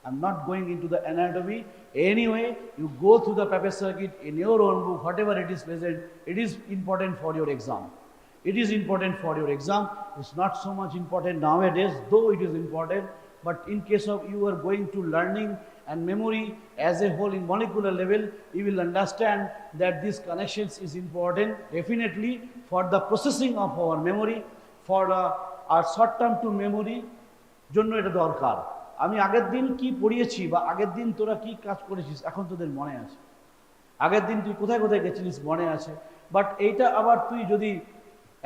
I'm not going into the anatomy. Anyway, you go through the Pappage circuit in your own book, whatever it is present, it is important for your exam. It is important for your exam. It's not so much important nowadays, though it is important. But in case of you are going to learning and memory as a whole in molecular level, you will understand that these connections is important definitely for the processing of our memory, for our short term to memory, জন্য এটা দরকার আমি আগের দিন কি পড়িয়েছি বা আগের দিন তোরা কি কাজ করেছিস এখন তোদের মনে আছে আগের দিন তুই কোথায় কোথায় গেছিলিস মনে আছে বাট এইটা আবার তুই যদি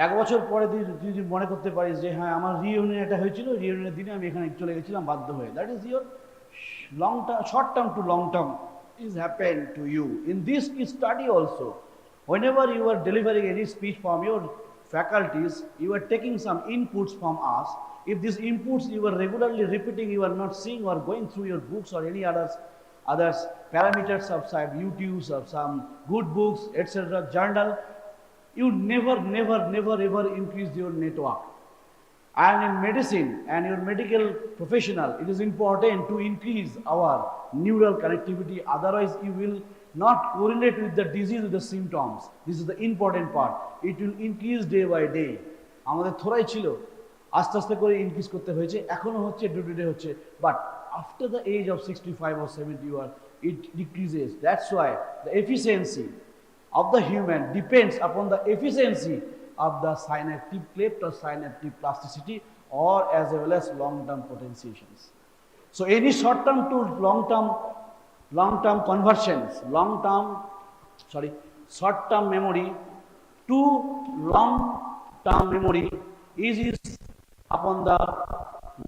এক বছর পরে তুই যদি মনে করতে পারিস যে হ্যাঁ আমার রিইউনিয়ন এটা হয়েছিল রিইউনিয়নের দিনে আমি এখানে চলে গেছিলাম বাধ্য হয়ে that is your long term short term to long term is happen to you in this study also whenever you are delivering any speech from your faculties you are taking some inputs from us if these inputs you are regularly repeating you are not seeing or going through your books or any others parameters of some YouTubes of some good books etc journal you never ever increase your network. And in medicine and your medical professional, it is important to increase our neural connectivity. Otherwise, you will not correlate with the disease with the symptoms. This is the important part. It will increase day by day. আমাদের থোড়াই ছিল আস্তে আস্তে করে increase করতে হয়েছে, এখনো হচ্ছে, day to day হচ্ছে, but after the age of 65 or 70 it decreases. That's why the efficiency of the human depends upon the efficiency of the synaptic cleft or synaptic plasticity, or as well as long-term potentiations. So any short-term to long-term conversions, short-term memory to long-term memory is upon the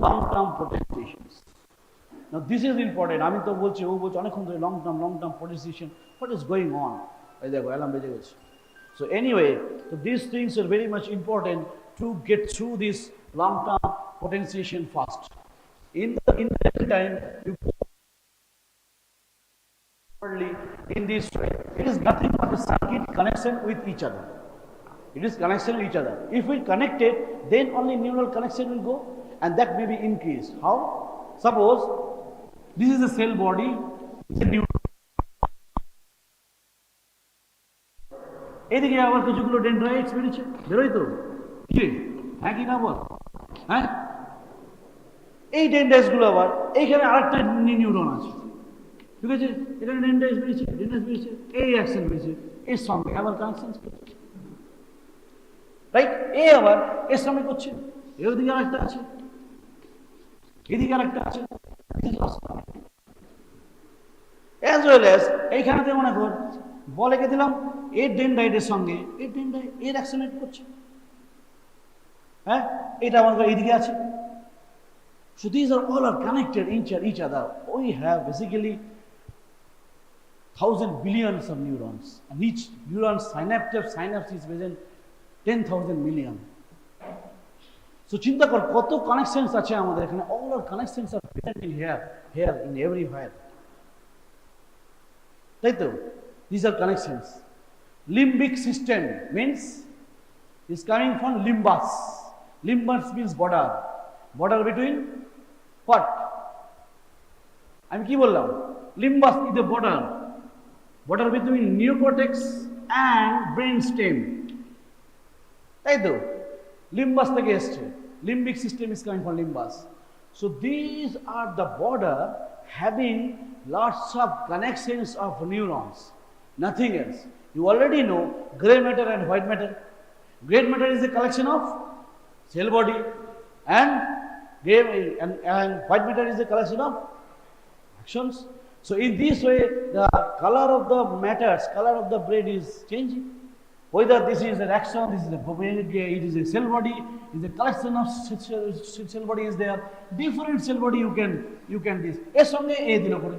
long-term potentiations. Now this is important. I mean, to bolche o bolche onekhon dhore long-term potentiation. What is going on? এই দেখো alarm বেজে গেছে. So anyway, so these things are very much important to get through this long-term potentiation fast. In the time, you in this way, it is nothing but a circuit connection with each other. It is connection with each other. If we connect it, then only neural connection will go, and that may be increased. How? Suppose this is a cell body, it's a neuron. এদিকে আবার কিছুগুলো dendrites বেরিয়েছে, বেরোয় তো কি? হ্যাঁ কি না বল? হ্যাঁ, এই ডেন্ড্রাইটসগুলো আবার এইখানে আরেকটা নিউরন আছে, ঠিক আছে? এখানে ডেন্ড্রাইটস বেরিয়েছে, এই অ্যাকশন বেরিয়েছে, এর সঙ্গে আবার কানেকশন করছে, রাইট? এ আবার এর সঙ্গে করছে, এদিকে আরেকটা আছে, এদিকে আরেকটা আছে, অ্যাজ ওয়েল অ্যাজ এইখানেতে মনে কর বলে কে দিলাম এর ডেন্ড্রাইটের সঙ্গে এই ডেন্ড্রাইট এর অ্যাকশনেট করছে, হ্যাঁ, এটা মনে কর এইদিকে আছে। So these are all are connected each other. We have basically 1,000 billions of neurons, and each neuron synapse is present 10,000 million. So চিন্তা কর কত কানেকশনস আছে আমাদের এখানে। All our connections are present in here in everywhere, তাই তো? These are connections. Limbic system means is coming from limbus. Limbus means border between what? আমি কি বললাম? Limbus is the border between neocortex and brainstem, তাই তো? Limbus থেকে এসছে, limbic system is coming from limbus. So these are the border having lots of connections of neurons, nothing else. You already know gray matter and white matter. Gray matter is a collection of cell body, and white matter is a collection of actions. So in this way, the color of the matters, color of the brain is changing. Whether this is an action, this is it is a cell body, it is a collection of cell body is there. Different cell body you can this. এর সঙ্গে এ দিল করে.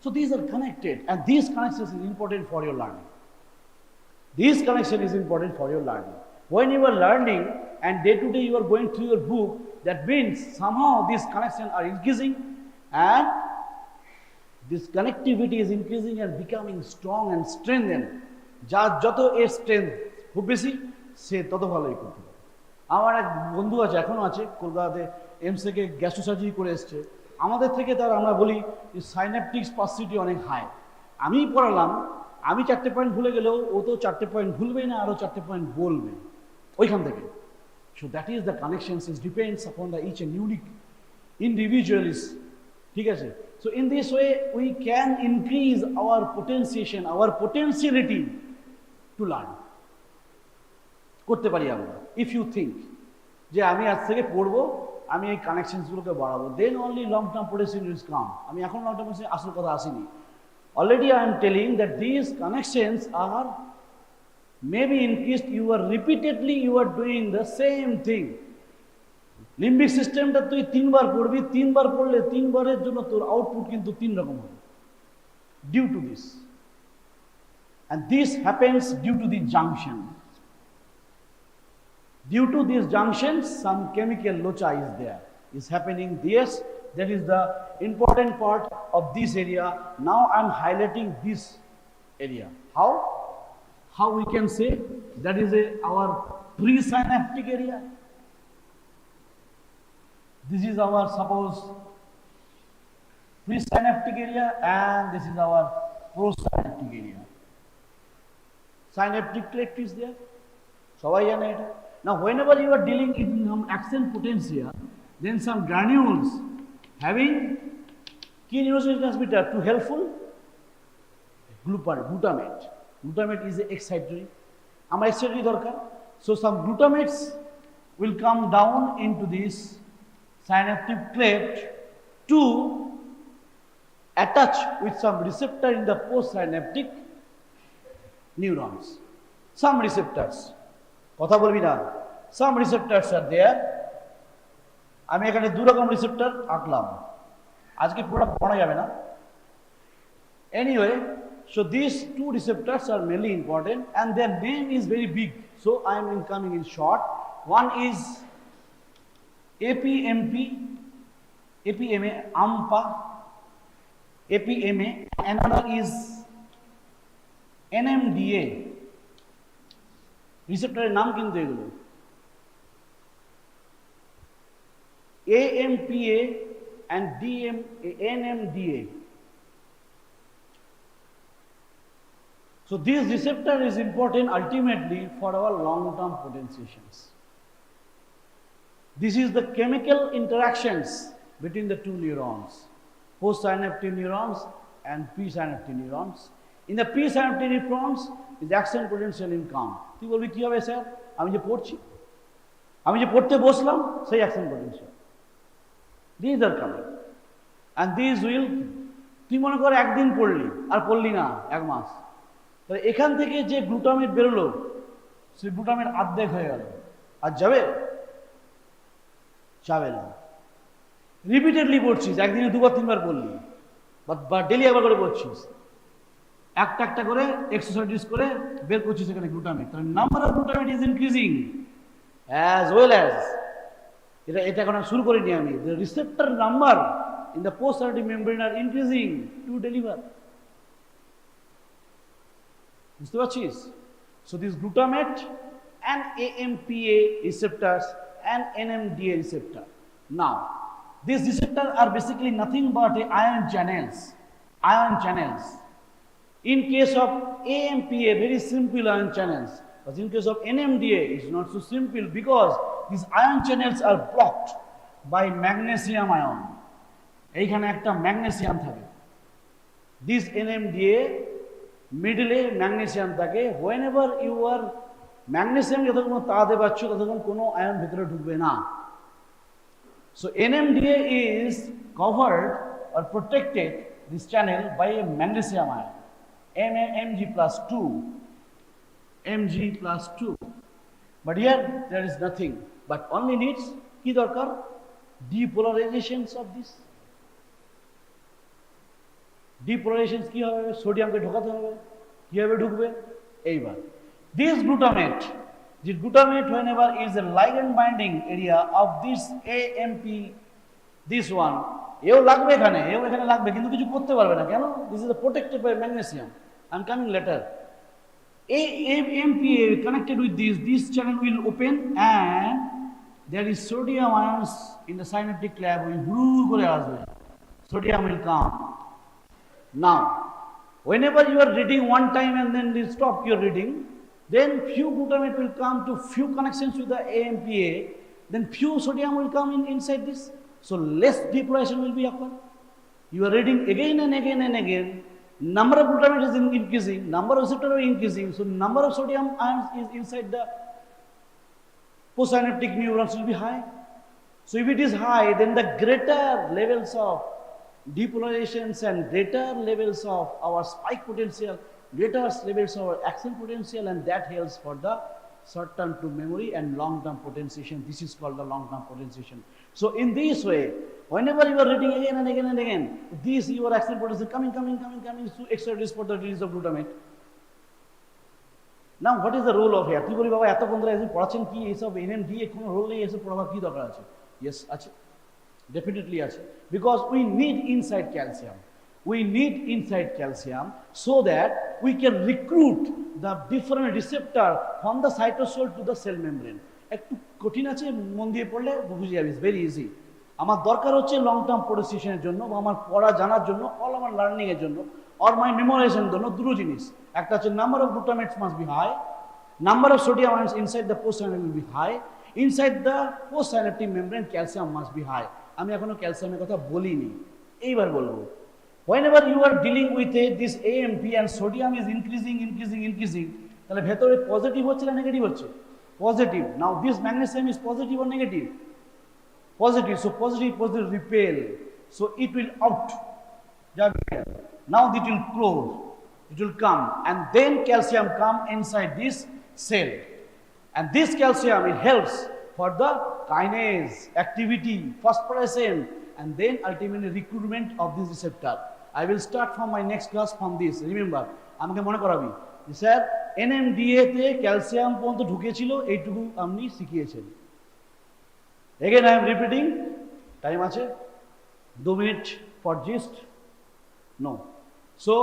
So these are connected, and these connections is important for your learning. This connection is important for your learning. When you are learning and day to day you are going through your book, that means somehow these connections are increasing, and this connectivity is increasing and becoming strong and strengthened. যার যত এর strength খুব বেশি, সে তত ভালোই করতে পারে। আমার এক বন্ধু আছে, এখনো আছে, কলকাতাতে এমসেকে গ্যাস্ট্রো সার্জারি করে এসছে। আমাদের থেকে তার আমরা বলি যে সাইন্যাপটিক স্পাসিটি অনেক হাই। আমি পড়ালাম, আমি 4টে পয়েন্ট ভুলে গেলেও ও তো 4টে পয়েন্ট ভুলবেই না, আরও 4টে পয়েন্ট বলবে ওইখান থেকে। So that is the connections, is depends upon the each and unique individuals, ঠিক আছে? So in this way we can increase our potentiation, our potentiality to learn করতে পারি আমরা। If you think যে আমি আজ থেকে পড়বো, আমি এই কানেকশনসগুলোকে বাড়াবো, then only long term potential will come. আমি এখন long term potential আসল কথা আসিনি। Already I am telling that these connections are maybe increased. You are doing the same thing. লিম্বিক সিস্টেমটা তুই 3বার পড়বি, 3বার পড়লে 3বারের জন্য তোর আউটপুট কিন্তু 3 রকম হবে, due to this. And this happens due to the junction. Due to these junctions, some chemical loci is there, is happening. Yes, that is the important part of this area. Now I am highlighting this area. how we can say that is our presynaptic area. This is our, suppose, presynaptic area, and this is our prosynaptic area. Synaptic cleft is there. Sabai jane eta. Now, whenever you are dealing in some action potential, then some granules having key neurotransmitter to helpful glutamate. Glutamate is excitatory. Amar excitatory dorkar. So some glutamates will come down into this synaptic cleft to attach with some receptor in the postsynaptic neurons. Some receptors. Kotha bolbi na. Some receptors are there. আমি এখানে দু রকম receptor আঁকলাম, আজকে পুরোটা পড়া যাবে না। Anyway, so these two receptors are mainly important and their name is very big, so I am coming in short. One is APMP, APMA, AMPA, APMA, another is NMDA. রিসেপ্টরের নাম কিন্তু এগুলো AMPA and NMDA. So this receptor is important ultimately for our long-term potentiations. This is the chemical interactions between the two neurons, postsynaptic neurons and presynaptic neurons. In the presynaptic neurons is action potential in calm. তুই বলবি কি হবে sir? আমি যে পড়ছি, আমি যে পড়তে বসলাম সেই action potential. These are coming and these will, তুই মনে কর একদিন পড়লি আর পড়লি না এক মাস, তাহলে এখান থেকে যে গ্লুটামেট বেরোলো সেই গ্লুটামেট অর্ধেক হয়ে গেল, আর যাবে যাবে না। রিপিটেডলি পড়ছিস, একদিনে দুবার তিনবার পড়লি বা ডেলি একবার করে পড়ছিস, একটা একটা করে এক্সারসাইজ করে বের করছিস এখানে গ্লুটামেট, তাহলে number of glutamate is increasing as well as এটা এখন শুরু করিনি আমি, the receptor number in the postsynaptic membrane are increasing to deliver. বুঝতে পারছিস? So this glutamate and AMPA receptors and NMDA receptor. Now, these receptors are basically nothing but ion channels. Ion channels. In case of AMPA, very simple ion channels. But in case of NMDA, it's not so simple because these ion channels are blocked by magnesium ion. এইখানে একটা magnesium থাকে। This NMDA মিডলে magnesium থাকে। Whenever you are magnesium যতক্ষণ তাড়াতে পারছ ততক্ষণ কোনো ion ভিতরে ঢুকবে না। So NMDA is covered or protected this channel by a magnesium ion, Mg+2. Mg+2. But here there is nothing, but only needs কি দরকার? Depolarizations of this. Depolarizations কি হবে? সোডিয়ামকে ঢোকাতে হবে। কিভাবে ঢুকবে? এইবার this glutamate, whenever is a ligand binding area of this AMP, this one, এও লাগবে এখানে, এও এখানে লাগবে, কিন্তু কিছু করতে পারবে না। কেন? This is protected by magnesium. I'm coming later. AMPA connected with this channel will open and there is sodium ions in the synaptic cleft will blue kore asbe. Sodium will come. Now, whenever you are reading one time and then you stop your reading, then few glutamate will come to few connections with the AMPA, then few sodium will come inside this. So less depolarization will be occur. You are reading again and again and again. Number of glutamate is increasing, number of receptors are increasing, so number of sodium ions is inside the postsynaptic neurons will be high. So if it is high, then the greater levels of depolarizations and greater levels of our spike potential, greater levels of our action potential, and that helps for the short-term to memory and long-term potentiation. This is called the long-term potentiation. So in this way, whenever you are reading again and again and again, this your action potential coming to extra for the release of glutamate. Now what is the role of here? তুই বলি বাবা এত বন্ধুরা এসে পড়াচ্ছেন কি এইসব NMDA কোনো রোল নেই, এসব পড়াবার কি দরকার আছে? Yes, আছে, definitely আছে, because we need inside calcium. We need inside calcium so that we can recruit the different receptor from the cytosol to the cell membrane. একটু কঠিন আছে, মন দিয়ে পড়লে বুঝে যাবে, ভেরি ইজি। আমার দরকার হচ্ছে লং টার্ম প্রোডাকশনের জন্য বা আমার পড়া জানার জন্য, অল আমার লার্নিং এর জন্য, অর মাই মেমোরাইজেশনের জন্য দুটো জিনিস। একটা হচ্ছে number of glutamates must be high, number of sodium ions inside the post synaptic will be high, inside the post synaptic membrane calcium must be high. আমি এখনো ক্যালসিয়ামের কথা বলিনি, এইবার বলবো। Whenever you are dealing with this AMP and sodium is increasing, তাহলে ভেতরে positive হচ্ছে না নেগেটিভ হচ্ছে? Positive. Now this magnesium is positive or negative? Positive. So positive repel. So it will out. Now it will close. It will come, and then calcium come inside this cell. And this calcium, it helps for the kinase activity, phosphorylation, and then ultimately recruitment of this receptor. I will start from my next class from this. Remember, আমাকে মনে করাবি sir NMDA তে calcium পর্যন্ত ঢুকেছিল, এইটুকু আপনি শিখিয়েছেন। Again I am repeating. Time আছে 2 minute for gist? No. So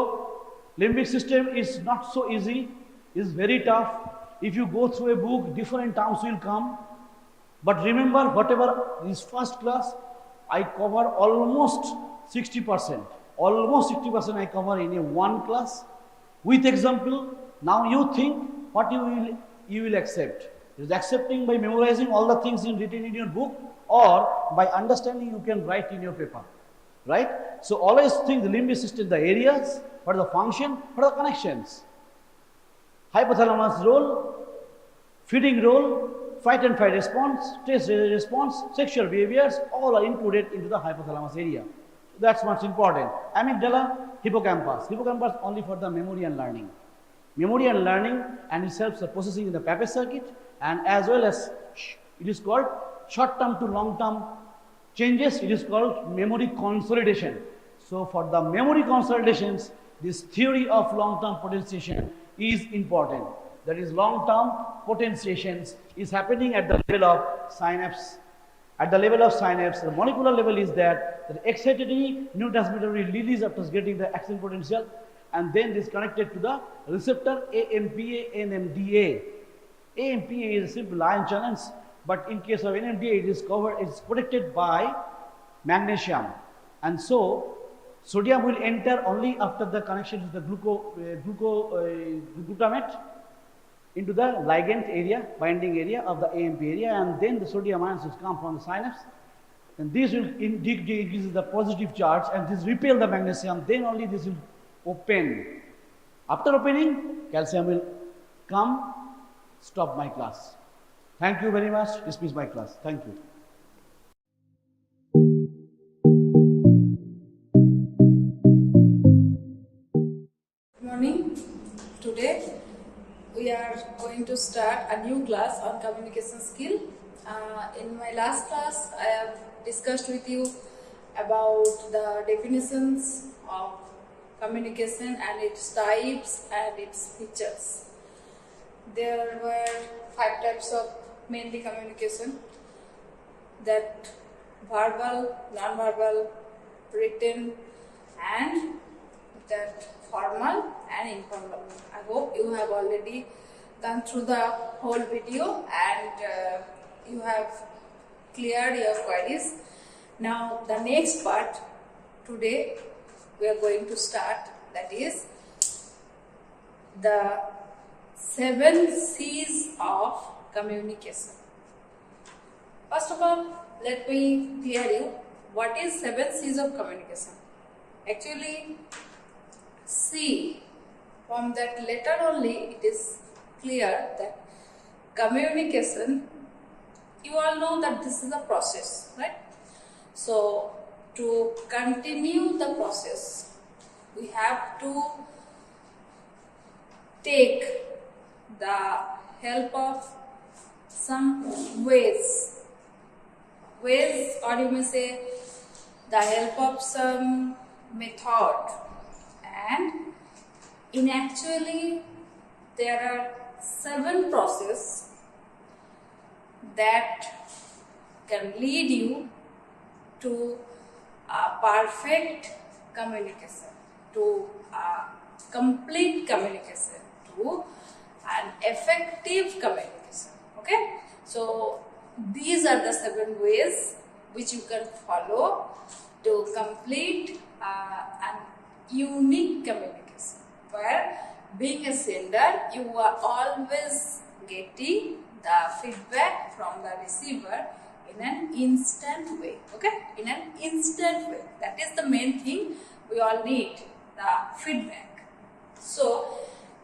limbic system is not so easy, is very tough. If you go through a book, different terms will come. But remember, whatever this first class, I cover almost 60%. Almost 60% I cover in a one class with example. Now you think what you will accept. Is accepting by memorizing all the things written in your book, or by understanding you can write in your paper, right? So always think the limbic system, the areas, what are the function, what are the connections. Hypothalamus role, feeding role, fight and flight response, stress response, sexual behaviors, all are included into the hypothalamus area. That's much important. Amygdala, hippocampus. Hippocampus only for the memory and learning. Memory and learning, and it helps the processing in the Papez circuit, and as well as it is called short term to long term changes, it is called memory consolidation. So for the memory consolidations, this theory of long term potentiation is important. That is, long term potentiations is happening at the level of synapse. At the level of synapse, the molecular level is that the excitatory neurotransmitter will release after getting the action potential, and then it is connected to the receptor AMPA NMDA. AMPA is a simple ion channels, but in case of NMDA, it is covered, it is protected by magnesium, and so sodium will enter only after the connection to the glutamate into the ligand area, binding area of the AMP area, and then the sodium ions will come from the synapse, and this will increase the positive charge, and this repel the magnesium, then only this will open. After opening, calcium will come, stop my class. Thank you very much. Dismiss my class. Thank you. Good morning. Today we are going to start a new class on communication skill. In my last class, I have discussed with you about the definitions of communication and its types and its features. There were 5 types of mainly communication: that verbal, non-verbal, written, and that formal and informal. I hope you have already gone through the whole video and you have cleared your queries. Now the next part today we are going to start, that is the 7 C's of communication. First of all, let me clear you what is 7 C's of communication. Actually, C, from that letter only it is clear that communication, you all know that this is a process, right? So to continue the process, we have to take the help of some ways, or you may say the help of some method. And in actually there are 7 processes that can lead you to a perfect communication, to a complete communication to an effective communication. Okay, so these are the 7 ways which you can follow to complete an unique communication, where being a sender, you are always getting the feedback from the receiver in an instant way. Okay, in an instant way. That is the main thing we all need, the feedback. So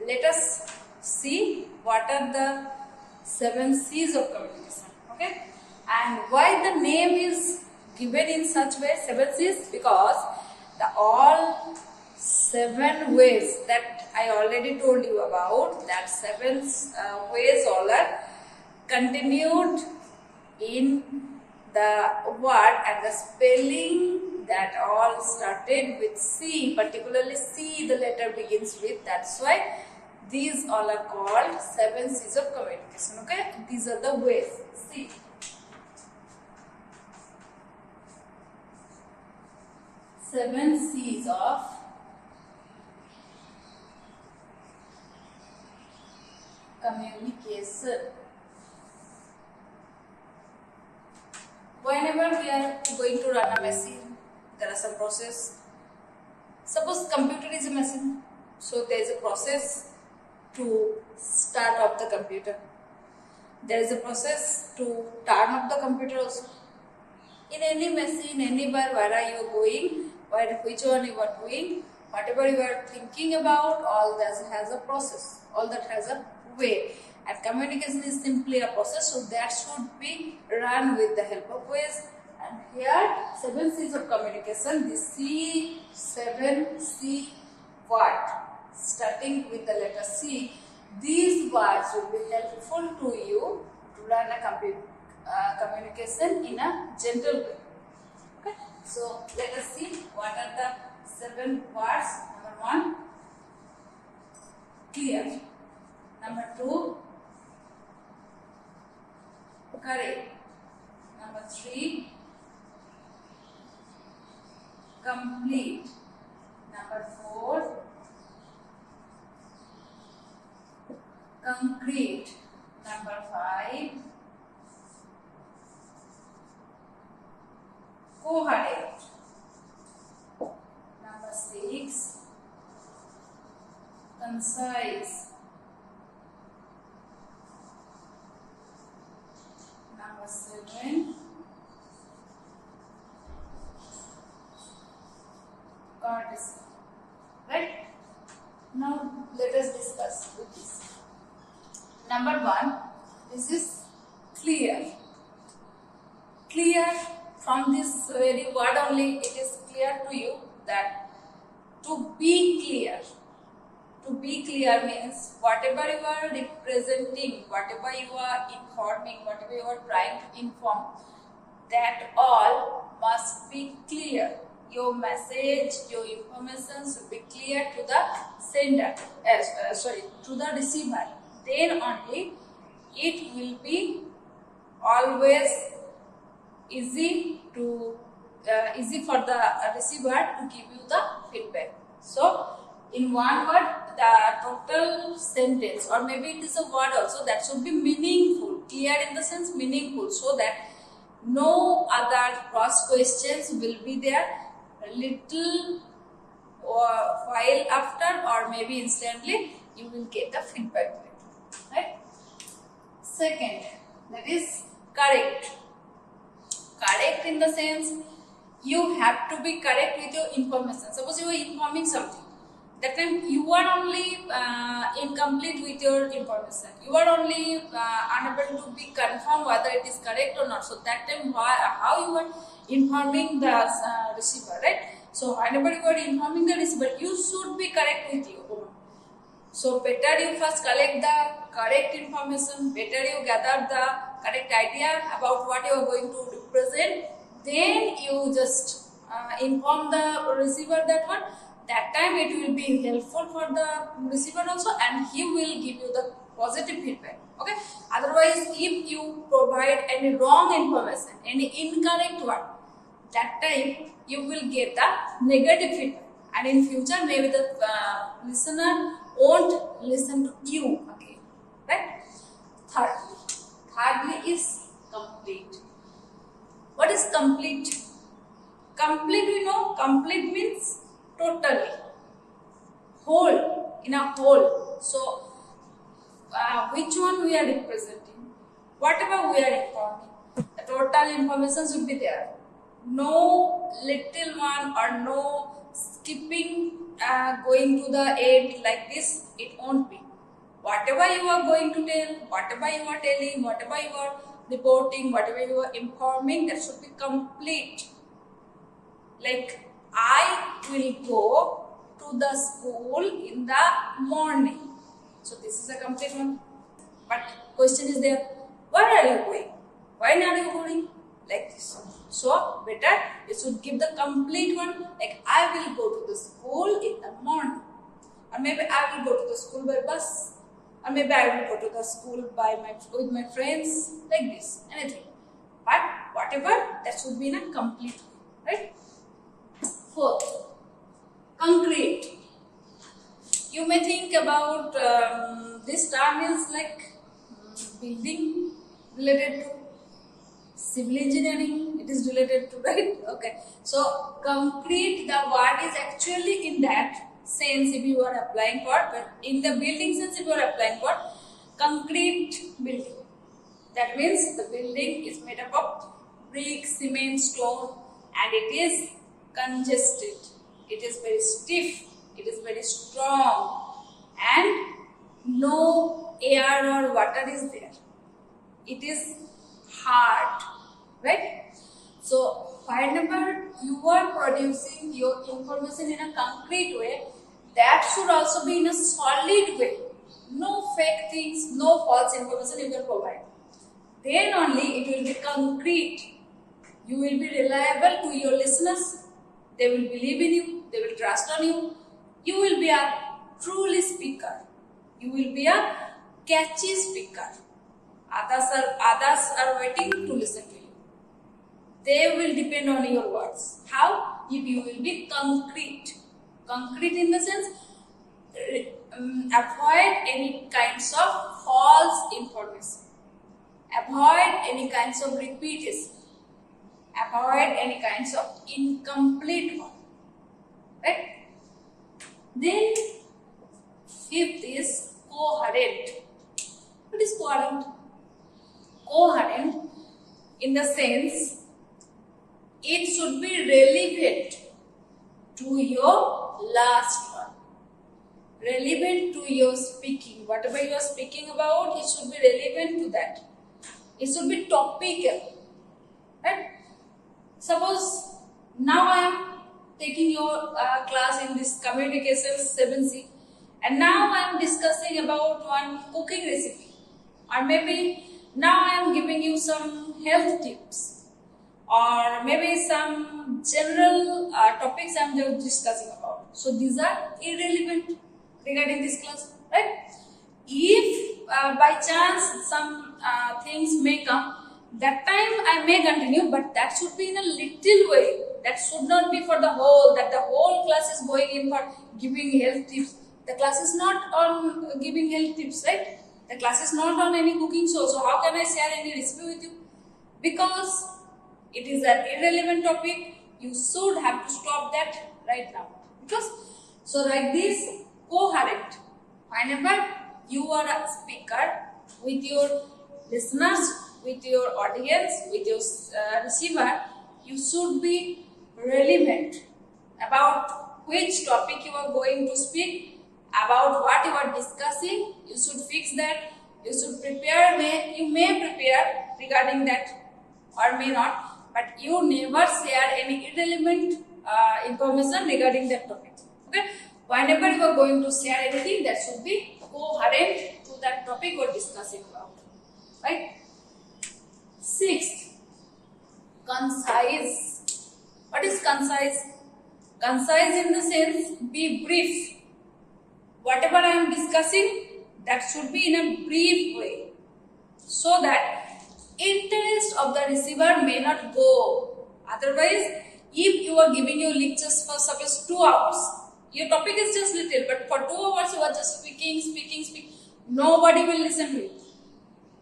let us see what are the 7 C's of communication. Okay, and why the name is given in such way 7 C's, because the all 7 ways that I already told you about, that 7 ways all are continued in the word and the spelling that all started with C, particularly C the letter begins with. That's why these all are called 7 C's of communication. Okay, these are the ways. C. Seven C's of communication. Whenever we are going to run a machine, there are some process. Suppose computer is a machine, so there is a process to start up the computer. There is a process to turn up the computer also. In any machine, anywhere, where are you going, which one you are doing, whatever you are thinking about, all that has a process, all that has a way. And communication is simply a process, so that should be run with the help of ways. And here, 7 C's of communication, the C, 7 C word, starting with the letter C, these words will be helpful to you to run a communication in a gentle way. Okay, so let us see what are the 7 words. Number 1, clear. Number 2, correct. Number 3, complete. Number 4, concrete. Number 5, coherent. Number 6, concise. Number 7, courtesy. Right? Now let us discuss with this. Number 1, this is clear. Clear, from this very word only it is clear to you that to be clear. To be clear means whatever you are representing, whatever you are informing, whatever you are trying to inform, that all must be clear. Your message, your information should be clear to the sender, to the receiver. Then only it will be always easy for the receiver to give you the feedback. So, in one word, the total sentence, or maybe it is a word also, that should be meaningful, clear in the sense meaningful, so that no other cross questions will be there. A little while after, or maybe instantly, you will get the feedback. Right? Second, that is correct. Correct in the sense you have to be correct with your information. Suppose you are informing something, that time you are only incomplete with your information. You are only unable to be confirmed whether it is correct or not. So that time how you are informing the receiver, right? So whenever you are informing the receiver, you should be correct with you. So better you first collect the correct information, better you gather the correct idea about what you are going to represent, then you just inform the receiver that one. That time it will be helpful for the receiver also, and he will give you the positive feedback. Okay. Otherwise, if you provide any wrong information, any incorrect one, that time you will get the negative feedback. and in future maybe the listener won't listen to you again, right? Thirdly is complete. What is complete? Complete, we know, complete means totally, whole, in a whole. So which one we are representing, whatever we are informing, the total information should be there. No little one or no skipping going to the end like this, it won't be. Whatever you are going to tell, whatever you are telling, whatever you are reporting, whatever you are informing, that should be complete. Like, I will go to the school in the morning. So this is a complete one. But question is there, where are you going? When are you going? Like this. So better you should give the complete one. Like, I will go to the school in the morning. Or maybe I will go to the school by bus. Or maybe I will go to the school with my friends. Like this. Anything. But whatever, that should be in a complete way. Right? Fourth, concrete. You may think about this term is like building related to civil engineering. It is related to, right? Okay. So concrete, the word is actually in that sense if you are applying for, but in the building sense if you are applying for concrete building. That means the building is made up of brick, cement, stone, and it is congested. It is very stiff. It is very strong, and no air or water is there. It is hard, right? So whenever you are producing your information in a concrete way, that should also be in a solid way. No fake things, no false information you can provide. Then only it will be concrete. You will be reliable to your listeners. They will believe in you. They will trust on you. You will be a truly speaker. You will be a catchy speaker. Others are waiting to listen to you. They will depend on your words. How? If you will be concrete. Concrete in the sense, avoid any kinds of false information. Avoid any kinds of repetition. Avoid any kinds of incomplete one. Right? Then, fifth is coherent. What is coherent? Coherent in the sense, it should be relevant to your last one. Relevant to your speaking. Whatever you are speaking about, it should be relevant to that. It should be topical. Right? Suppose now I am taking your class in this communications 7C, and now I am discussing about one cooking recipe, or maybe now I am giving you some health tips, or maybe some general topics I am just discussing about. So these are irrelevant regarding this class, right? If by chance some things may come, that time I may continue, but that should be in a little way. That should not be for the whole, that the whole class is going in for giving health tips. The class is not on giving health tips, right? The class is not on any cooking show. So how can I share any recipe with you? Because it is an irrelevant topic. You should have to stop that right now. Because, so like this, coherent. Whenever you are a speaker with your listeners, with your audience, with your receiver, you should be relevant about which topic you are going to speak, about what you are discussing. You should fix that. You should prepare. You may prepare regarding that or may not, but you never share any irrelevant information regarding that topic. Okay? Whenever you are going to share anything, that should be coherent to that topic you are discussing about. Right? Sixth, concise. What is concise? Concise in the sense, be brief. Whatever I am discussing, that should be in a brief way, so that interest of the receiver may not go. Otherwise, if you are giving your lectures for suppose 2 hours, Your topic is just little, but for 2 hours you are just speaking. Nobody will listen to you.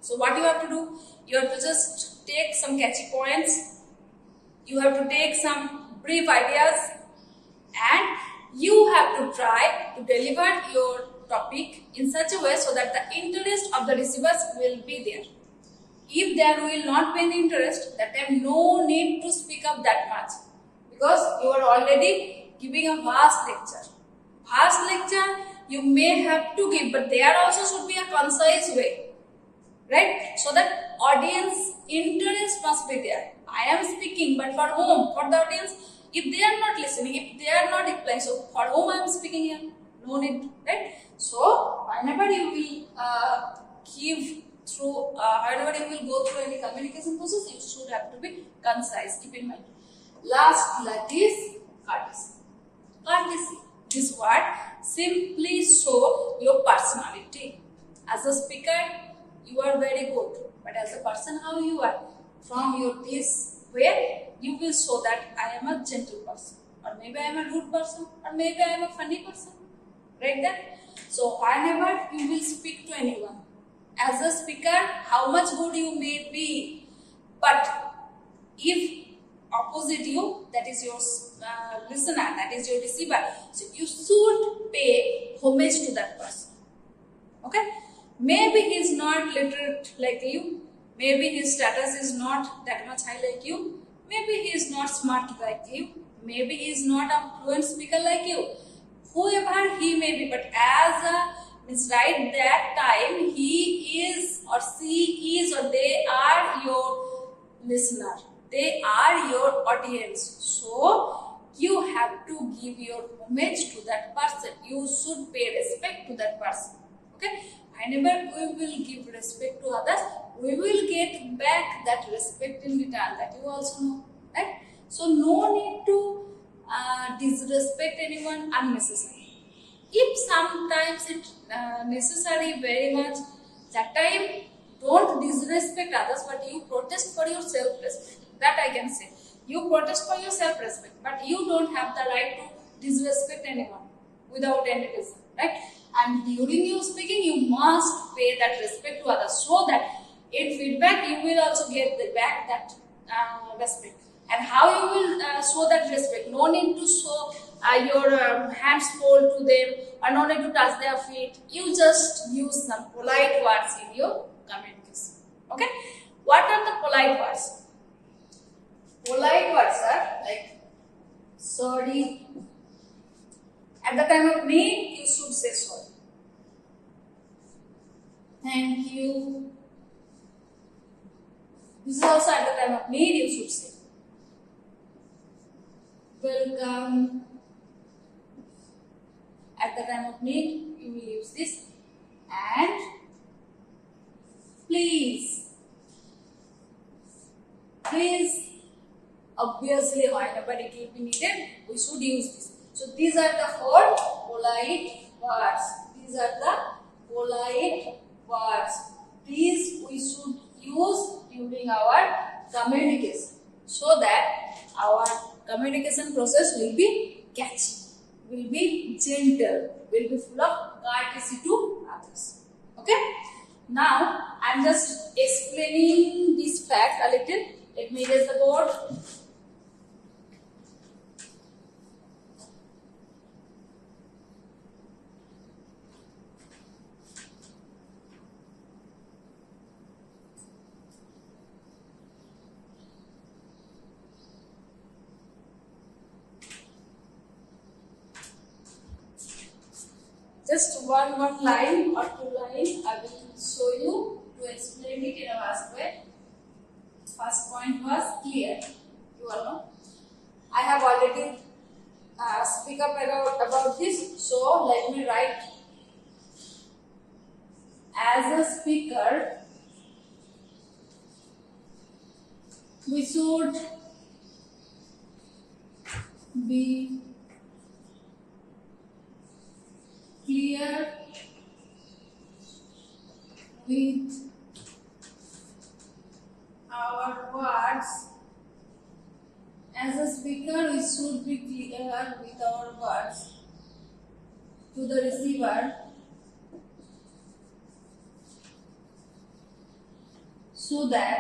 So what you have to do? You have to just take some catchy points. You have to take some brief ideas, and you have to try to deliver your topic in such a way so that the interest of the receivers will be there. If there will not be any interest, that time no need to speak up that much, because you are already giving a vast lecture. Vast lecture you may have to give, but there also should be a concise way, right? So that audience interest must be there. I am speaking, but for whom? For the audience. If they are not listening, if they are not replying, so for whom I am speaking here? No need, right? So whenever you will whenever you will go through any communication process, you should have to be concise. Keep in mind. Last, that is courtesy. Courtesy. This word simply show your personality. As a speaker, you are very good, but as a person, how you are? From your this way, you will show that I am a gentle person, or maybe I am a rude person, or maybe I am a funny person. Right there. So whenever you will speak to anyone, as a speaker, how much good you may be, but if opposite you, that is your listener, that is your receiver, so you should pay homage to that person. Okay? Maybe he is not literate like you, maybe his status is not that much high like you, maybe he is not smart like you, maybe he is not a fluent speaker like you, whoever he may be, but as a means right that time he is or she is or they are your listener, they are your audience. So you have to give your homage to that person. You should pay respect to that person. Okay? Whenever we will give respect to others, we will get back that respect in return. That you also know, right? So no need to disrespect anyone unnecessarily. If sometimes it's necessary very much, that time don't disrespect others, but you protest for your self-respect. That I can say. You protest for your self-respect, but you don't have the right to disrespect anyone without any reason, right? And during your speaking, you must pay that respect to others, so that in feedback you will also get back that respect. And how you will show that respect? No need to show your hands fold to them, or no need to touch their feet. You just use some polite words in your communication. Okay? What are the polite words? Polite words are like sorry. At the time of need, you should say sorry. Thank you. This is also at the time of need, you should say welcome. At the time of need, you will use this. And please. Please. Obviously, whenever it will be needed, we should use this. So these are the 4 polite words. These are the polite words. These we should use during our communication, so that our communication process will be catchy, will be gentle, will be full of courtesy to others. Okay? Now, I am just explaining this fact a little. Let me erase the board. Just one line or 2 lines I will show you to explain it in a vast way. First point was clear. You all know. I have already speak up about this, so let me write. As a speaker, we should be clear with our words. As a speaker, we should be clear with our words. to the receiver so that